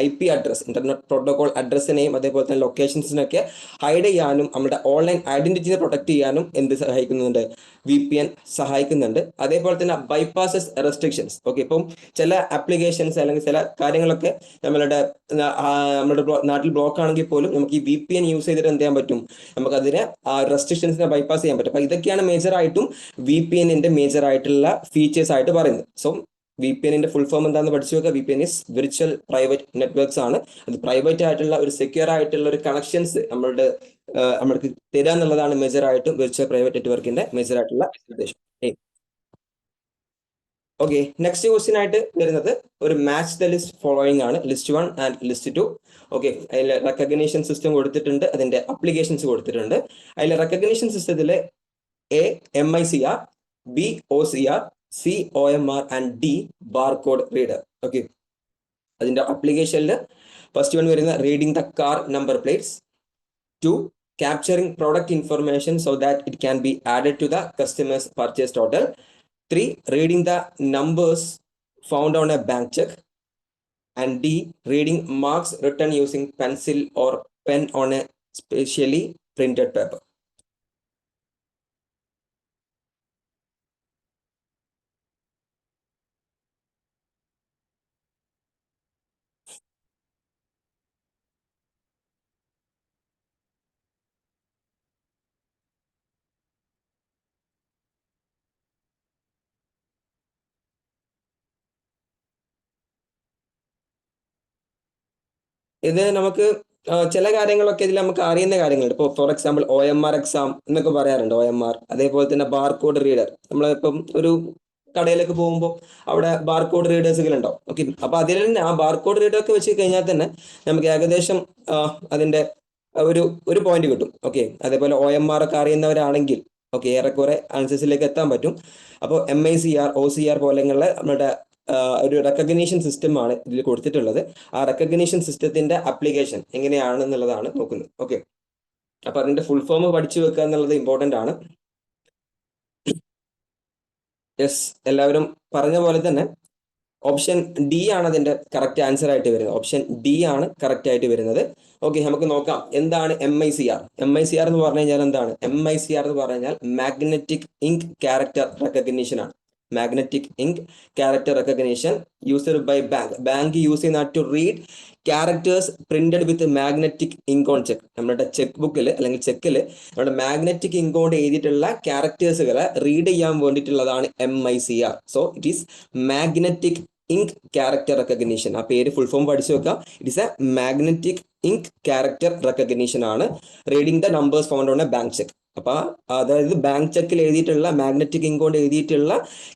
IP അഡ്രസ്, ഇന്റർനെറ്റ് പ്രോട്ടോകോൾ അഡ്രസ്സിനെയും അതേപോലെ തന്നെ ലൊക്കേഷൻസിനൊക്കെ ഹൈഡ് ചെയ്യാനും നമ്മുടെ ഓൺലൈൻ ഐഡന്റിറ്റിനെ പ്രൊട്ടക്ട് ചെയ്യാനും എന്ത് സഹായിക്കുന്നുണ്ട്, VPN സഹായിക്കുന്നുണ്ട്. അതേപോലെ തന്നെ ബൈപാസസ് റെസ്ട്രിക്ഷൻസ്. ഓക്കെ, ഇപ്പം ചില ആപ്ലിക്കേഷൻസ് അല്ലെങ്കിൽ ചില കാര്യങ്ങളൊക്കെ നമ്മുടെ നാട്ടിൽ ബ്ലോക്ക് ആണെങ്കിൽ പോലും നമുക്ക് ഈ VPN യൂസ് ചെയ്തിട്ട് എന്ത് ചെയ്യാൻ പറ്റും, നമുക്ക് അതിനെ റെസ്ട്രിക്ഷൻസിനെ ബൈപ്പാസ് ചെയ്യാൻ പറ്റും. അപ്പൊ ഇതൊക്കെയാണ് മേജർ ആയിട്ടും VPNന്റെ മേജർ ആയിട്ടുള്ള ഫീച്ചേഴ്സ് ആയിട്ട് പറയുന്നത്. സോ VPNന്റെ ഫുൾ ഫോം എന്താണെന്ന് പഠിച്ചു വെക്കുക. VPN is virtual private networks ആണ്. അത് പ്രൈവറ്റ് ആയിട്ടുള്ള ഒരു സെക്യൂർ ആയിട്ടുള്ള ഒരു കണക്ഷൻസ് നമ്മൾക്ക് തരിക എന്നുള്ളതാണ് മേജർ ആയിട്ടും വിർച്വൽ പ്രൈവറ്റ് നെറ്റ്വർക്കിന്റെ മേജർ ആയിട്ടുള്ള ഉദ്ദേശം. ഓക്കെ, നെക്സ്റ്റ് ക്വസ്റ്റ്യൻ ആയിട്ട് വരുന്നത് ഒരു മാച്ച് ദ ലിസ്റ്റ് ഫോളോയിങ് ആണ്. List 1 and list 2. ഓക്കെ, അതിൽ റെക്കഗ്നീഷൻ സിസ്റ്റം കൊടുത്തിട്ടുണ്ട്, അതിന്റെ അപ്ലിക്കേഷൻസ് കൊടുത്തിട്ടുണ്ട്. അതിൽ റെക്കഗ്നീഷൻ സിസ്റ്റത്തിൽ A MICR, B OCR, C OMR and D barcode reader. Okay, അതിന്റെ അപ്ലിക്കേഷനിൽ ഫസ്റ്റ് വൺ വരുന്ന reading the car number plates, 2 capturing product information so that it can be added to the customer's purchase total, 3 reading the numbers found on a bank check, and D reading marks written using pencil or pen on a specially printed paper. ഇത് നമുക്ക് ചില കാര്യങ്ങളൊക്കെ ഇതിൽ നമുക്ക് അറിയുന്ന കാര്യങ്ങളുണ്ട്. ഇപ്പോൾ for example OMR exam എന്നൊക്കെ പറയാറുണ്ട്. OMR, അതേപോലെ തന്നെ ബാർകോഡ് റീഡർ. നമ്മളിപ്പം ഒരു കടയിലേക്ക് പോകുമ്പോൾ അവിടെ ബാർകോഡ് റീഡേഴ്സുകൾ ഉണ്ടാവും. ഓക്കെ, അപ്പൊ അതിൽ തന്നെ ആ ബാർകോഡ് റീഡർ ഒക്കെ വെച്ച് കഴിഞ്ഞാൽ തന്നെ നമുക്ക് ഏകദേശം അതിന്റെ ഒരു പോയിന്റ് കിട്ടും. ഓക്കെ, അതേപോലെ OMR ഒക്കെ അറിയുന്നവരാണെങ്കിൽ ഓക്കെ ഏറെക്കുറെ ആൻസേഴ്സിലേക്ക് എത്താൻ പറ്റും. അപ്പോൾ MICR, OCR പോലെയുള്ള നമ്മുടെ ഒരു റെക്കഗ്നീഷൻ സിസ്റ്റം ആണ് ഇതിൽ കൊടുത്തിട്ടുള്ളത്. ആ റെക്കഗ്നീഷൻ സിസ്റ്റത്തിന്റെ അപ്ലിക്കേഷൻ എങ്ങനെയാണെന്നുള്ളതാണ് നോക്കുന്നത്. ഓക്കെ, അപ്പൊ അതിന്റെ ഫുൾ ഫോം പഠിച്ചു വെക്കുക എന്നുള്ളത് ഇമ്പോർട്ടന്റ് ആണ്. യെസ്, എല്ലാവരും പറഞ്ഞ പോലെ തന്നെ ഓപ്ഷൻ ഡി ആണ് അതിന്റെ കറക്റ്റ് ആൻസർ ആയിട്ട് വരുന്നത്. ഓപ്ഷൻ ഡി ആണ് കറക്റ്റ് ആയിട്ട് വരുന്നത്. ഓക്കെ, നമുക്ക് നോക്കാം എന്താണ് MICR. MICR എന്ന് പറഞ്ഞു കഴിഞ്ഞാൽ എന്താണ്? MICR എന്ന് പറഞ്ഞു കഴിഞ്ഞാൽ മാഗ്നറ്റിക് ഇങ്ക് ക്യാരക്ടർ റെക്കഗ്നീഷൻ ആണ്. Magnetic ink character recognition used by bank use ചെയ്യുന്ന to read characters printed with magnetic ink on cheque. നമ്മുടെ ചെക്ക് ബുക്കിൽ അല്ലെങ്കിൽ ചെക്കിൽ നമ്മുടെ മാഗ്നറ്റിക് ഇങ്ക് കൊണ്ട് എഴുതിയിട്ടുള്ള ക്യാരക്ടേഴ്സുകളെ റീഡ് ചെയ്യാൻ വേണ്ടിയിട്ടുള്ളതാണ് MICR. So it is magnetic ink character recognition. ആ പേര് ഫുൾ ഫോം പഠിച്ചു വെക്കാം. It is a magnetic ink character recognition ആണ്. Reading the numbers found on a bank cheque. അപ്പൊ അതായത് ബാങ്ക് ചെക്കിൽ എഴുതിയിട്ടുള്ള മാഗ്നറ്റിക് ഇങ്ക് കൊണ്ട് എഴുതിയിട്ടുള്ള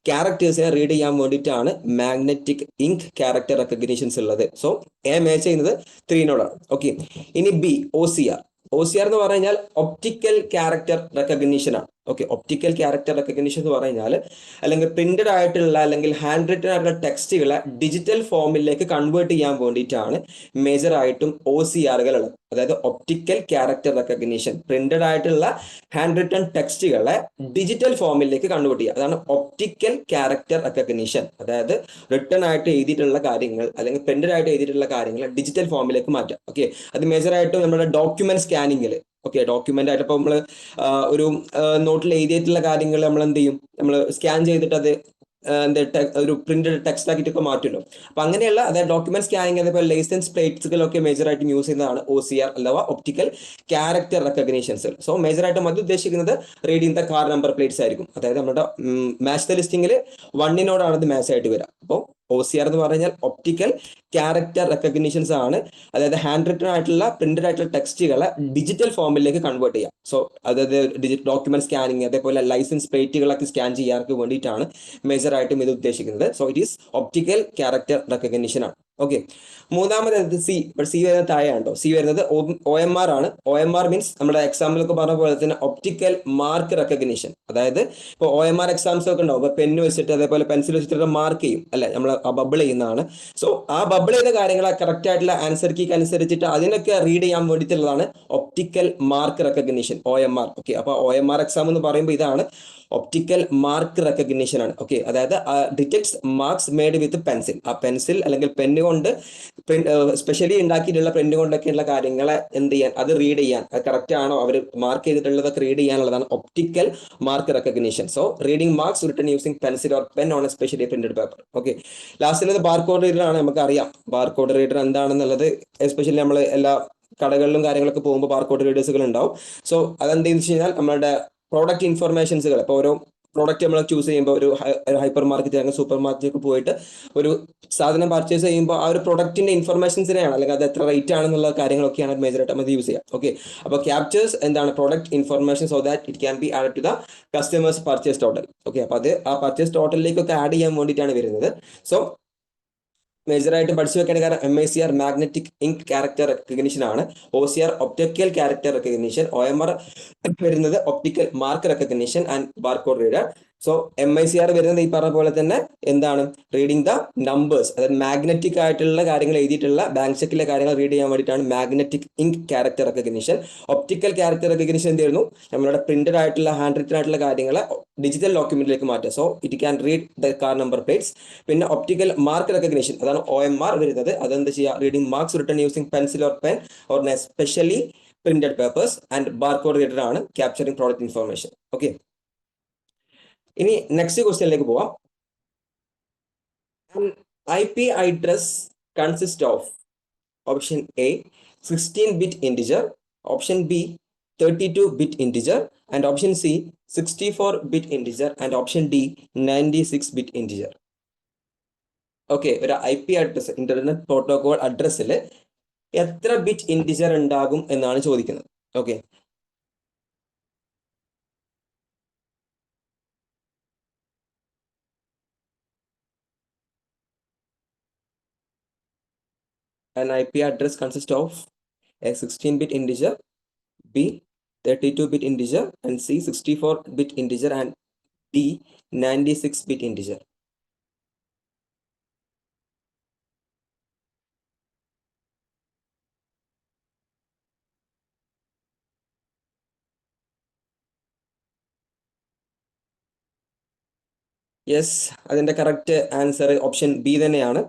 ക്യാരക്ടേഴ്സിനെ റീഡ് ചെയ്യാൻ വേണ്ടിയിട്ടാണ് മാഗ്നറ്റിക് ഇങ്ക് ക്യാരക്ടർ റെക്കഗ്നീഷൻസ് ഉള്ളത്. സോ എ മാച്ച് ചെയ്യുന്നത് 3നോടാണ്. ഓക്കെ, ഇനി B OCR. OCR എന്ന് പറഞ്ഞു കഴിഞ്ഞാൽ ഒപ്റ്റിക്കൽ ക്യാരക്ടർ റെക്കഗ്നീഷൻ ആണ്. ഓക്കെ, ഒപ്റ്റിക്കൽ ക്യാരക്ടർ റെക്കഗ്നിഷൻ എന്ന് പറഞ്ഞാൽ അല്ലെങ്കിൽ പ്രിന്റഡ് ആയിട്ടുള്ള അല്ലെങ്കിൽ ഹാൻഡ് റിട്ടൺ ആയിട്ടുള്ള ടെക്സ്റ്റുകളെ ഡിജിറ്റൽ ഫോമിലേക്ക് കൺവേർട്ട് ചെയ്യാൻ വേണ്ടിയിട്ടാണ് മേജർ ആയിട്ടും OCRകൾ ഉള്ളത്. അതായത് ഒപ്റ്റിക്കൽ ക്യാരക്ടർ റെക്കഗ്നിഷൻ, പ്രിന്റഡ് ആയിട്ടുള്ള ഹാൻഡ് റിട്ടൺ ടെക്സ്റ്റുകളെ ഡിജിറ്റൽ ഫോമിലേക്ക് കൺവേർട്ട് ചെയ്യുക, അതാണ് ഒപ്റ്റിക്കൽ ക്യാരക്ടർ റെക്കഗ്നിഷൻ. അതായത് റിട്ടൺ ആയിട്ട് എഴുതിയിട്ടുള്ള കാര്യങ്ങൾ അല്ലെങ്കിൽ പ്രിന്റഡ് ആയിട്ട് എഴുതിയിട്ടുള്ള കാര്യങ്ങൾ ഡിജിറ്റൽ ഫോമിലേക്ക് മാറ്റുക. ഓക്കെ, അത് മേജർ ആയിട്ടും നമ്മുടെ ഡോക്യുമെന്റ് സ്കാനിങ്ങിൽ, ഓക്കെ, ഡോക്യുമെന്റ് ആയിട്ട് ഇപ്പോൾ നമ്മൾ ഒരു നോട്ടിൽ എഴുതിയിട്ടുള്ള കാര്യങ്ങൾ നമ്മൾ എന്ത് ചെയ്യും, നമ്മൾ സ്കാൻ ചെയ്തിട്ട് അത് ഒരു പ്രിന്റഡ് ടെക്സ്റ്റ് ആക്കിയിട്ടൊക്കെ മാറ്റുമല്ലോ. അപ്പൊ അങ്ങനെയുള്ള അതായത് ഡോക്യുമെന്റ് സ്കാനിങ് അതേപോലെ ലൈസൻസ് പ്ലേറ്റ്സുകളൊക്കെ മേജർ ആയിട്ട് യൂസ് ചെയ്യുന്നതാണ് OCR അഥവാ optical character recognitions. So major ആയിട്ടും അത് ഉദ്ദേശിക്കുന്നത് reading the car number plates ആയിരിക്കും. അതായത് നമ്മുടെ മാച്ച് ദ ലിസ്റ്റിംഗിൽ 1 അത് മാച്ച് ആയിട്ട് വരിക. അപ്പോൾ OCR എന്ന് പറഞ്ഞാൽ ഒപ്റ്റിക്കൽ ക്യാരക്ടർ റെക്കഗ്നിഷൻസ് ആണ്. അതായത് ഹാൻഡ് റിട്ടൺ ആയിട്ടുള്ള പ്രിന്റഡ് ആയിട്ടുള്ള ടെക്സ്റ്റുകളെ ഡിജിറ്റൽ ഫോമിലേക്ക് കൺവേർട്ട് ചെയ്യാം. സോ അതായത് ഡോക്യുമെന്റ് സ്കാനിങ് അതേപോലെ ലൈസൻസ് പ്ലേറ്റുകളൊക്കെ സ്കാൻ ചെയ്യാർക്ക് വേണ്ടിയിട്ടാണ് മേജർ ആയിട്ടും ഇത് ഉദ്ദേശിക്കുന്നത്. So it is optical character recognition ആണ്. ഓക്കെ, മൂന്നാമത് സി വരുന്നത് താഴെയാണോ, സി വരുന്നത് OMR ആണ്. OMR മീൻസ് നമ്മുടെ എക്സാമ്പിളൊക്കെ പറഞ്ഞ പോലെ തന്നെ ഒപ്റ്റിക്കൽ മാർക്ക് റെക്കഗ്നിഷൻ. അതായത് ഇപ്പോൾ OMR എക്സാംസ് ഒക്കെ ഉണ്ടാവും, പെന്ന് വെച്ചിട്ട് അതേപോലെ പെൻസിൽ വെച്ചിട്ട് മാർക്ക് ചെയ്യും അല്ലെ, നമ്മൾ ആ ബബിൾ ചെയ്യുന്നതാണ്. സോ ആ ബബിൾ ചെയ്ത കാര്യങ്ങളെ കറക്റ്റ് ആയിട്ടുള്ള ആൻസർ കീക്ക് അനുസരിച്ചിട്ട് അതിനൊക്കെ റീഡ് ചെയ്യാൻ വേണ്ടിയിട്ടുള്ളതാണ് optical mark recognition, OMR. Okay, അപ്പൊ OMR എക്സാം എന്ന് പറയുമ്പോൾ ഇതാണ് ഒപ്റ്റിക്കൽ മാർക്ക് റെക്കഗ്നിഷൻ ആണ്. ഓക്കെ, അതായത് detects marks made with pencil. ആ പെൻസിൽ അല്ലെങ്കിൽ പെന്ന് കൊണ്ട് സ്പെഷ്യലി ഉണ്ടാക്കിയിട്ടുള്ള പെന്ന് കൊണ്ടൊക്കെയുള്ള കാര്യങ്ങളെ എന്ത് ചെയ്യാൻ, അത് റീഡ് ചെയ്യാൻ, അത് കറക്റ്റ് ആണോ അവർ മാർക്ക് ചെയ്തിട്ടുള്ളതൊക്കെ റീഡ് ചെയ്യാനുള്ളതാണ് optical mark recognition. So reading marks written using pencil or pen on a specially printed paper. Okay, ലാസ്റ്റിലത് ബാർകോഡ് റീഡർ ആണ്. നമുക്കറിയാം ബാർകോഡ് റീഡർ എന്താണെന്നുള്ളത്. എസ്പെഷ്യലി നമ്മൾ എല്ലാ കടകളിലും കാര്യങ്ങളൊക്കെ പോകുമ്പോൾ ബാർകോഡ് റീഡേഴ്സുകൾ ഉണ്ടാവും. സോ അതെന്താണെന്ന് വെച്ച് കഴിഞ്ഞാൽ നമ്മുടെ പ്രോഡക്റ്റ് ഇൻഫർമേഷൻസുകൾ, ഇപ്പോൾ ഓരോ പ്രോഡക്റ്റ് നമ്മൾ ചൂസ് ചെയ്യുമ്പോൾ ഒരു ഹൈപ്പർ മാർക്കറ്റ് അല്ലെങ്കിൽ സൂപ്പർ മാർക്കറ്റിലേക്ക് പോയിട്ട് ഒരു സാധനം പർച്ചേസ് ചെയ്യുമ്പോൾ ആ ഒരു പ്രൊഡക്റ്റിന്റെ ഇൻഫർമേഷൻസിനെയാണ് അല്ലെങ്കിൽ അത് എത്ര റേറ്റ് ആണെന്നുള്ള കാര്യങ്ങളൊക്കെയാണ് മേജറായിട്ട് നമ്മൾ യൂസ് ചെയ്യുക. ഓക്കെ, അപ്പോൾ ക്യാപ്ചേഴ്സ് എന്താണ് product information so that it can be add to the customers purchase total. Okay, അപ്പോൾ അത് ആ പർച്ചേസ് ടോട്ടലിലേക്കൊക്കെ ആഡ് ചെയ്യാൻ വേണ്ടിയിട്ടാണ് വരുന്നത്. സോ മേജറായിട്ട് പഠിച്ചു വെക്കേണ്ട കാരണം MICR magnetic ink character recognition ആണ്. OCR optical character recognition. OMR വരുന്നത് optical mark recognition and barcode reader. So MICR വരുന്നത് ഈ പറഞ്ഞ പോലെ തന്നെ എന്താണ്, റീഡിങ് ദ നമ്പേഴ്സ്, അതായത് മാഗ്നറ്റിക് ആയിട്ടുള്ള കാര്യങ്ങൾ എഴുതിയിട്ടുള്ള ബാങ്ക് ചെക്കിലെ കാര്യങ്ങൾ റീഡ് ചെയ്യാൻ വേണ്ടിയിട്ടാണ് magnetic ink character recognition. Optical character recognition എന്തായിരുന്നു, നമ്മളുടെ പ്രിന്റഡ് ആയിട്ടുള്ള ഹാൻഡ് റിട്ടൺ ആയിട്ടുള്ള കാര്യങ്ങളെ ഡിജിറ്റൽ ഡോക്യുമെന്റിലേക്ക് മാറ്റുക. So it can read the car number plates. പിന്നെ ഒപ്റ്റിക്കൽ മാർക്ക് റെക്കഗ്നിഷൻ അതാണ് OMR വരുന്നത്. അതെന്ത് ചെയ്യുക, reading marks written using pencil or pen or specially printed papers and barcode reader ആണ് ക്യാപ്ചറിംഗ് പ്രോഡക്റ്റ് ഇൻഫർമേഷൻ. ഓക്കെ, ഇനി next ക്വസ്റ്റ്യനിലേക്ക് പോവാം. IP address consists of option A 16-bit integer, option B 32-bit integer, and option C 64-bit integer, and option D 96-bit integer. Okay, ഒരു IP address internet protocol അഡ്രസ്സിൽ എത്ര bit integer ഉണ്ടാകും എന്നാണ് ചോദിക്കുന്നത്. Okay, an IP address consists of a 16-bit integer, B 32-bit integer, and C 64-bit integer, and D 96-bit integer. Yes, അതിന്റെ correct answer option B തന്നെയാണ്.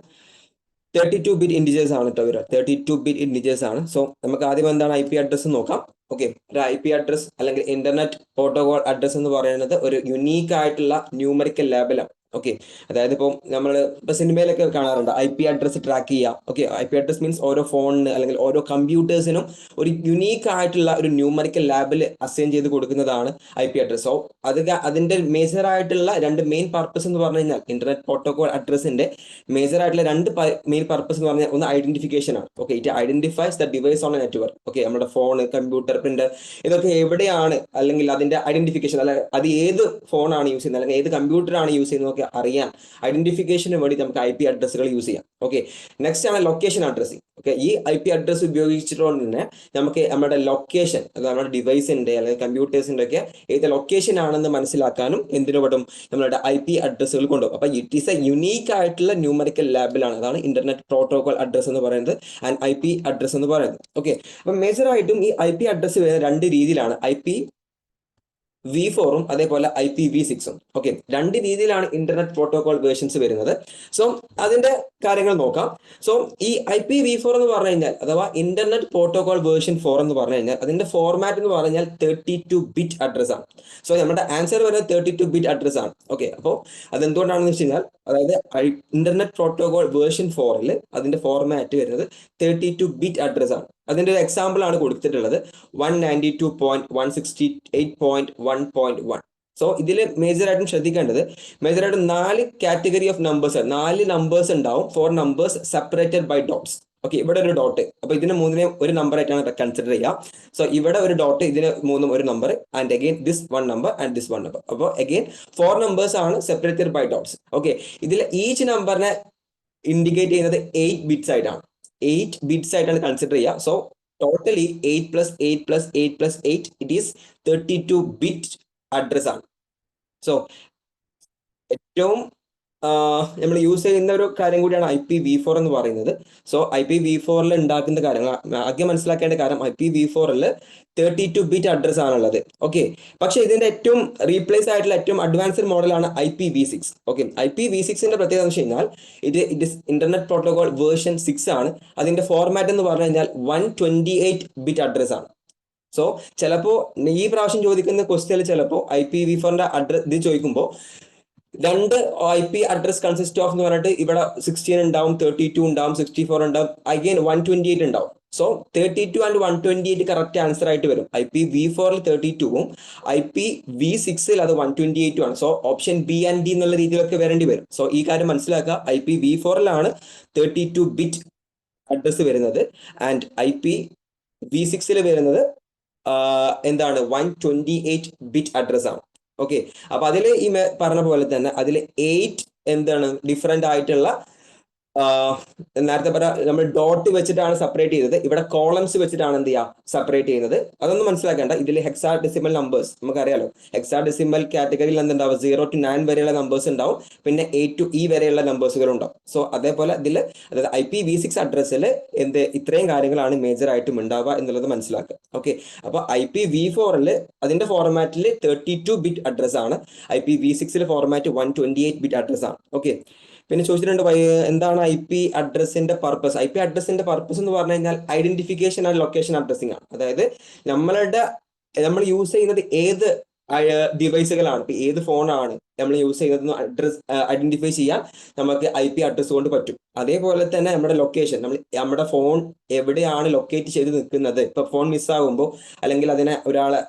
32-bit integers ആണ് കേട്ടോ ഇവര്, 32-bit ഇന്റിജേഴ്സ് ആണ്. So നമുക്ക് ആദ്യം എന്താണ് IP അഡ്രസ് നോക്കാം. ഓക്കെ, ഒരു IP അഡ്രസ് അല്ലെങ്കിൽ ഇന്റർനെറ്റ് പ്രോട്ടോകോൾ അഡ്രസ് എന്ന് പറയുന്നത് ഒരു യുണീക്ക് ആയിട്ടുള്ള ന്യൂമറിക്കൽ ലേബലാണ്. ഓക്കെ, അതായത് ഇപ്പോൾ നമ്മൾ ഇപ്പൊ സിനിമയിലൊക്കെ കാണാറുണ്ട് IP അഡ്രസ് ട്രാക്ക് ചെയ്യാം. ഓക്കെ, IP അഡ്രസ് മീൻസ് ഓരോ ഫോണിന് അല്ലെങ്കിൽ ഓരോ കമ്പ്യൂട്ടേഴ്സിനും ഒരു യുണീക്ക് ആയിട്ടുള്ള ഒരു ന്യൂമറിക്കൽ ലാബിൽ അസൈൻ ചെയ്ത് കൊടുക്കുന്നതാണ് IP അഡ്രസ്. സോ അതിന്റെ മേജർ ആയിട്ടുള്ള രണ്ട് മെയിൻ പർപ്പസ് എന്ന് പറഞ്ഞു കഴിഞ്ഞാൽ ഇന്റർനെറ്റ് പ്രോട്ടോകോൾ അഡ്രസ്സിന്റെ മേജർ ആയിട്ടുള്ള രണ്ട് മെയിൻ പർപ്പസ് എന്ന് പറഞ്ഞാൽ ഒന്ന് ഐഡന്റിഫിക്കേഷൻ ആണ്. Okay, it identifies the device on A network. Okay, നമ്മുടെ ഫോൺ, കമ്പ്യൂട്ടർ, പ്രിന്റർ ഇതൊക്കെ എവിടെയാണ് അല്ലെങ്കിൽ അതിന്റെ ഐഡന്റിഫിക്കേഷൻ, അല്ലെങ്കിൽ അത് ഏത് ഫോണാണ് യൂസ് ചെയ്യുന്നത് അല്ലെങ്കിൽ ഏത് കമ്പ്യൂട്ടറാണ് യൂസ് ചെയ്യുന്നത് ഒക്കെ അറിയാൻ ഐഡന്റിഫിക്കേഷന് വേണ്ടി നമുക്ക് IP അഡ്രസ്സുകൾ യൂസ് ചെയ്യാം. ഓക്കെ, നെക്സ്റ്റ് ആണ് ലൊക്കേഷൻ അഡ്രസ്സിംഗ്. ഓക്കെ, ഈ IP അഡ്രസ്സ് ഉപയോഗിച്ചിട്ടുകൊണ്ട് തന്നെ നമുക്ക് നമ്മുടെ ലൊക്കേഷൻ, അത് നമ്മുടെ ഡിവൈസിന്റെ അല്ലെങ്കിൽ കമ്പ്യൂട്ടേഴ്സിന്റെ ഒക്കെ ഏത് ലൊക്കേഷൻ ആണെന്ന് മനസ്സിലാക്കാനും എന്തിനു പെടും, നമ്മളുടെ IP അഡ്രസ്സുകൾ കൊണ്ടുപോകും. അപ്പൊ ഇറ്റ് ഈസ് എ യുണീക്ക് ആയിട്ടുള്ള ന്യൂമറിക്കൽ ലാബിലാണ്, അതാണ് ഇന്റർനെറ്റ് പ്രോട്ടോകോൾ അഡ്രസ് എന്ന് പറയുന്നത് ആൻഡ് IP അഡ്രസ് എന്ന് പറയുന്നത്. ഓക്കെ, അപ്പൊ മേജർ ആയിട്ടും ഈ IP അഡ്രസ്സ് വരുന്ന രണ്ട് രീതിയിലാണ്, IPv4 അതേപോലെ IPv6. ഓക്കെ, രണ്ട് രീതിയിലാണ് ഇന്റർനെറ്റ് പ്രോട്ടോകോൾ വേർഷൻസ് വരുന്നത്. സോ അതിന്റെ കാര്യങ്ങൾ നോക്കാം. സോ ഈ IPv4 എന്ന് പറഞ്ഞു കഴിഞ്ഞാൽ, അഥവാ ഇന്റർനെറ്റ് പ്രോട്ടോകോൾ വേർഷൻ 4 എന്ന് പറഞ്ഞു കഴിഞ്ഞാൽ, അതിന്റെ ഫോർമാറ്റ് എന്ന് പറഞ്ഞാൽ 32-bit അഡ്രസ് ആണ്. സോ നമ്മുടെ ആൻസർ വരുന്നത് 32-bit അഡ്രസ് ആണ്. ഓക്കെ, അപ്പോൾ അതെന്തുകൊണ്ടാണെന്ന് വെച്ച് കഴിഞ്ഞാൽ, അതായത് ഇന്റർനെറ്റ് പ്രോട്ടോകോൾ വേർഷൻ 4 അതിന്റെ ഫോർമാറ്റ് വരുന്നത് 32-bit അഡ്രസ് ആണ്. അതിന്റെ ഒരു എക്സാമ്പിൾ ആണ് കൊടുത്തിട്ടുള്ളത് 192.168.1.1. സോ ഇതിൽ മേജറായിട്ടും ശ്രദ്ധിക്കേണ്ടത്, മേജറായിട്ടും 4 കാറ്റഗറി ഓഫ് നമ്പേഴ്സ്, 4 നമ്പേഴ്സ് ഉണ്ടാവും. 4 numbers separated by dots. Okay, ഇവിടെ ഒരു ഡോട്ട്, അപ്പൊ ഇതിന് മൂന്നിനെയും ഒരു നമ്പർ ആയിട്ടാണ് കൺസിഡർ ചെയ്യുക. സോ ഇവിടെ ഒരു ഡോട്ട്, ഇതിന് മൂന്നും ഒരു number, and again this 1 number and this 1 number. അപ്പോൾ അഗെയിൻ 4 നമ്പേഴ്സ് ആണ് സെപ്പറേറ്റഡ് ബൈ ഡോട്ട്സ്. ഓക്കെ, ഇതിൽ ഈച്ച് നമ്പറിനെ ഇൻഡിക്കേറ്റ് ചെയ്യുന്നത് 8 ബിറ്റ്സ് ആയിട്ടാണ്. 8 ബിറ്റ്സ് ആയിട്ടാണ് കൺസിഡർ ചെയ്യുക. So totally 8 + 8 + 8 + 8 it is 32-bit address ആണ്. സോ ഏറ്റവും നമ്മൾ യൂസ് ചെയ്യുന്ന ഒരു കാര്യം കൂടിയാണ് IPv4 എന്ന് പറയുന്നത്. സോ IPv4 ഉണ്ടാക്കുന്ന കാര്യങ്ങൾ ആദ്യം മനസ്സിലാക്കേണ്ട കാര്യം, IPv4 32-bit അഡ്രസ് ആണുള്ളത്. ഓക്കെ, പക്ഷെ ഇതിന്റെ ഏറ്റവും റീപ്ലേസ് ആയിട്ടുള്ള ഏറ്റവും അഡ്വാൻസ്ഡ് മോഡലാണ് IPv6. ഓക്കെ, IPv6ന്റെ പ്രത്യേകത എന്ന് വെച്ച് കഴിഞ്ഞാൽ it is internet protocol version 6 ആണ്. അതിന്റെ ഫോർമാറ്റ് എന്ന് പറഞ്ഞു കഴിഞ്ഞാൽ 128-bit അഡ്രസ് ആണ്. സോ ചിലപ്പോൾ ഈ പ്രാവശ്യം ചോദിക്കുന്ന ക്വസ്റ്റ്യനിൽ ചിലപ്പോൾ IPv4ന്റെ അഡ്രസ് ഇത് ചോദിക്കുമ്പോൾ രണ്ട് IP അഡ്രസ് കൺസിസ്റ്റ് ഓഫ് എന്ന് പറഞ്ഞിട്ട് ഇവിടെ 16 ഉണ്ടാവും, 32 ഉണ്ടാവും, 64 ഉണ്ടാവും, അഗെയിൻ 128 ഉണ്ടാവും. സോ 32 ആൻഡ് 128 കറക്റ്റ് ആൻസർ ആയിട്ട് വരും. IPv4 32ഉം IPv6 അത് 128 ആണ്. So option B and D എന്നുള്ള രീതിയിലൊക്കെ വരേണ്ടി വരും. സോ ഈ കാര്യം മനസ്സിലാക്കുക, IPv4 32-bit അഡ്രസ് വരുന്നത്, ആൻഡ് IPv6 വരുന്നത് എന്താണ് 128-bit അഡ്രസ് ആണ്. ഓക്കെ, അപ്പൊ അതിൽ ഈ പറഞ്ഞ പോലെ തന്നെ അതിൽ 8 എന്താണ് ഡിഫറെന്റ് ആയിട്ടുള്ള നേരത്തെ പറഞ്ഞ നമ്മൾ ഡോട്ട് വെച്ചിട്ടാണ് സെപ്പറേറ്റ് ചെയ്തത്. ഇവിടെ കോളംസ് വെച്ചിട്ടാണ് എന്ത് ചെയ്യുക സെപ്പറേറ്റ് ചെയ്യുന്നത്. അതൊന്നും മനസ്സിലാക്കേണ്ട. ഇതിൽ ഹെക്സാഡെസിമൽ നമ്പേഴ്സ് നമുക്കറിയാലോ, ഹെക്സാഡെസിമൽ കാറ്റഗറിയിൽ എന്തുണ്ടാവും, 0 to 9 വരെയുള്ള നമ്പേഴ്സ് ഉണ്ടാവും, പിന്നെ A to E വരെയുള്ള നമ്പേഴ്സുകൾ ഉണ്ടാവും. സോ അതേപോലെ ഇതിൽ അതായത് IPv6 അഡ്രസ്സിൽ ഇത്രയും കാര്യങ്ങളാണ് മേജർ ആയിട്ടും ഉണ്ടാവുക എന്നുള്ളത് മനസ്സിലാക്കുക. ഓക്കെ, അപ്പൊ IPv4 അതിന്റെ ഫോർമാറ്റിൽ 32-bit അഡ്രസ് ആണ്. IPv6 ഫോർമാറ്റ് 128-bit അഡ്രസ് ആണ്. ഓക്കെ, പിന്നെ ചോദിച്ചിട്ടുണ്ട് എന്താണ് IP അഡ്രസ്സിന്റെ പർപ്പസ്. IP അഡ്രസ്സിന്റെ പർപ്പസ് എന്ന് പറഞ്ഞു കഴിഞ്ഞാൽ ഐഡന്റിഫിക്കേഷൻ ആൻഡ് ലൊക്കേഷൻ അഡ്രസ്സിംഗ് ആണ്. അതായത് നമ്മൾ യൂസ് ചെയ്യുന്നത് ഏത് ഡിവൈസുകളാണ്, ഇപ്പൊ ഏത് ഫോണാണ് നമ്മൾ യൂസ് ചെയ്യുന്നത് അഡ്രസ് ഐഡന്റിഫൈ ചെയ്യാൻ നമുക്ക് IP അഡ്രസ് കൊണ്ട് പറ്റും. അതേപോലെ തന്നെ നമ്മുടെ ലൊക്കേഷൻ, നമ്മുടെ ഫോൺ എവിടെയാണ് ലൊക്കേറ്റ് ചെയ്ത് നിൽക്കുന്നത്. ഇപ്പൊ ഫോൺ മിസ്സാകുമ്പോൾ അല്ലെങ്കിൽ അതിനെ ഒരാളെ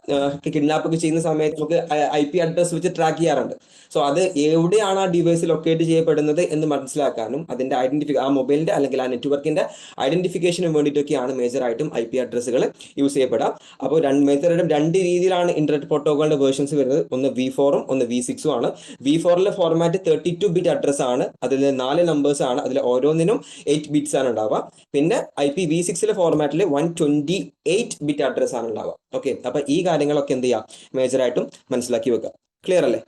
കിഡ്നാപ്പ് ഒക്കെ ചെയ്യുന്ന സമയത്ത് നമുക്ക് IP അഡ്രസ് വെച്ച് ട്രാക്ക് ചെയ്യാറുണ്ട്. സോ അത് എവിടെയാണ് ആ ഡിവൈസ് ലൊക്കേറ്റ് ചെയ്യപ്പെടുന്നത് എന്ന് മനസ്സിലാക്കാനും അതിന്റെ ആ മൊബൈലിന്റെ അല്ലെങ്കിൽ ആ നെറ്റ്വർക്കിന്റെ ഐഡന്റിഫിക്കേഷനും വേണ്ടിയിട്ടൊക്കെയാണ് മേജർ ആയിട്ടും IP അഡ്രസ്സുകൾ യൂസ് ചെയ്യപ്പെടാം. അപ്പോൾ മേജറായിട്ടും രണ്ട് രീതിയിലാണ് ഇന്റർനെറ്റ് പ്രോട്ടോകോളിന്റെ വേർഷൻസ് വരുന്നത്. ഒന്ന് V4ഉം ഒന്ന് V6ഉം ആണ്. V4 ഫോർമാറ്റ് 32-bit അഡ്രസ് ആണ്. അതിൽ 4 നമ്പേഴ്സ് ആണ്. അതിൽ ഓരോന്നിനും 8 ബിറ്റ്സ് ആണ് ഉണ്ടാവുക. പിന്നെ IPv6 ഫോർമാറ്റിൽ 128-bit അഡ്രസ് ആണ് ഉണ്ടാവുക. ഓക്കെ, അപ്പൊ ഈ കാര്യങ്ങളൊക്കെ എന്ത് ചെയ്യാം മേജറായിട്ടും മനസ്സിലാക്കി വെക്കുക. ക്ലിയർ അല്ലേ?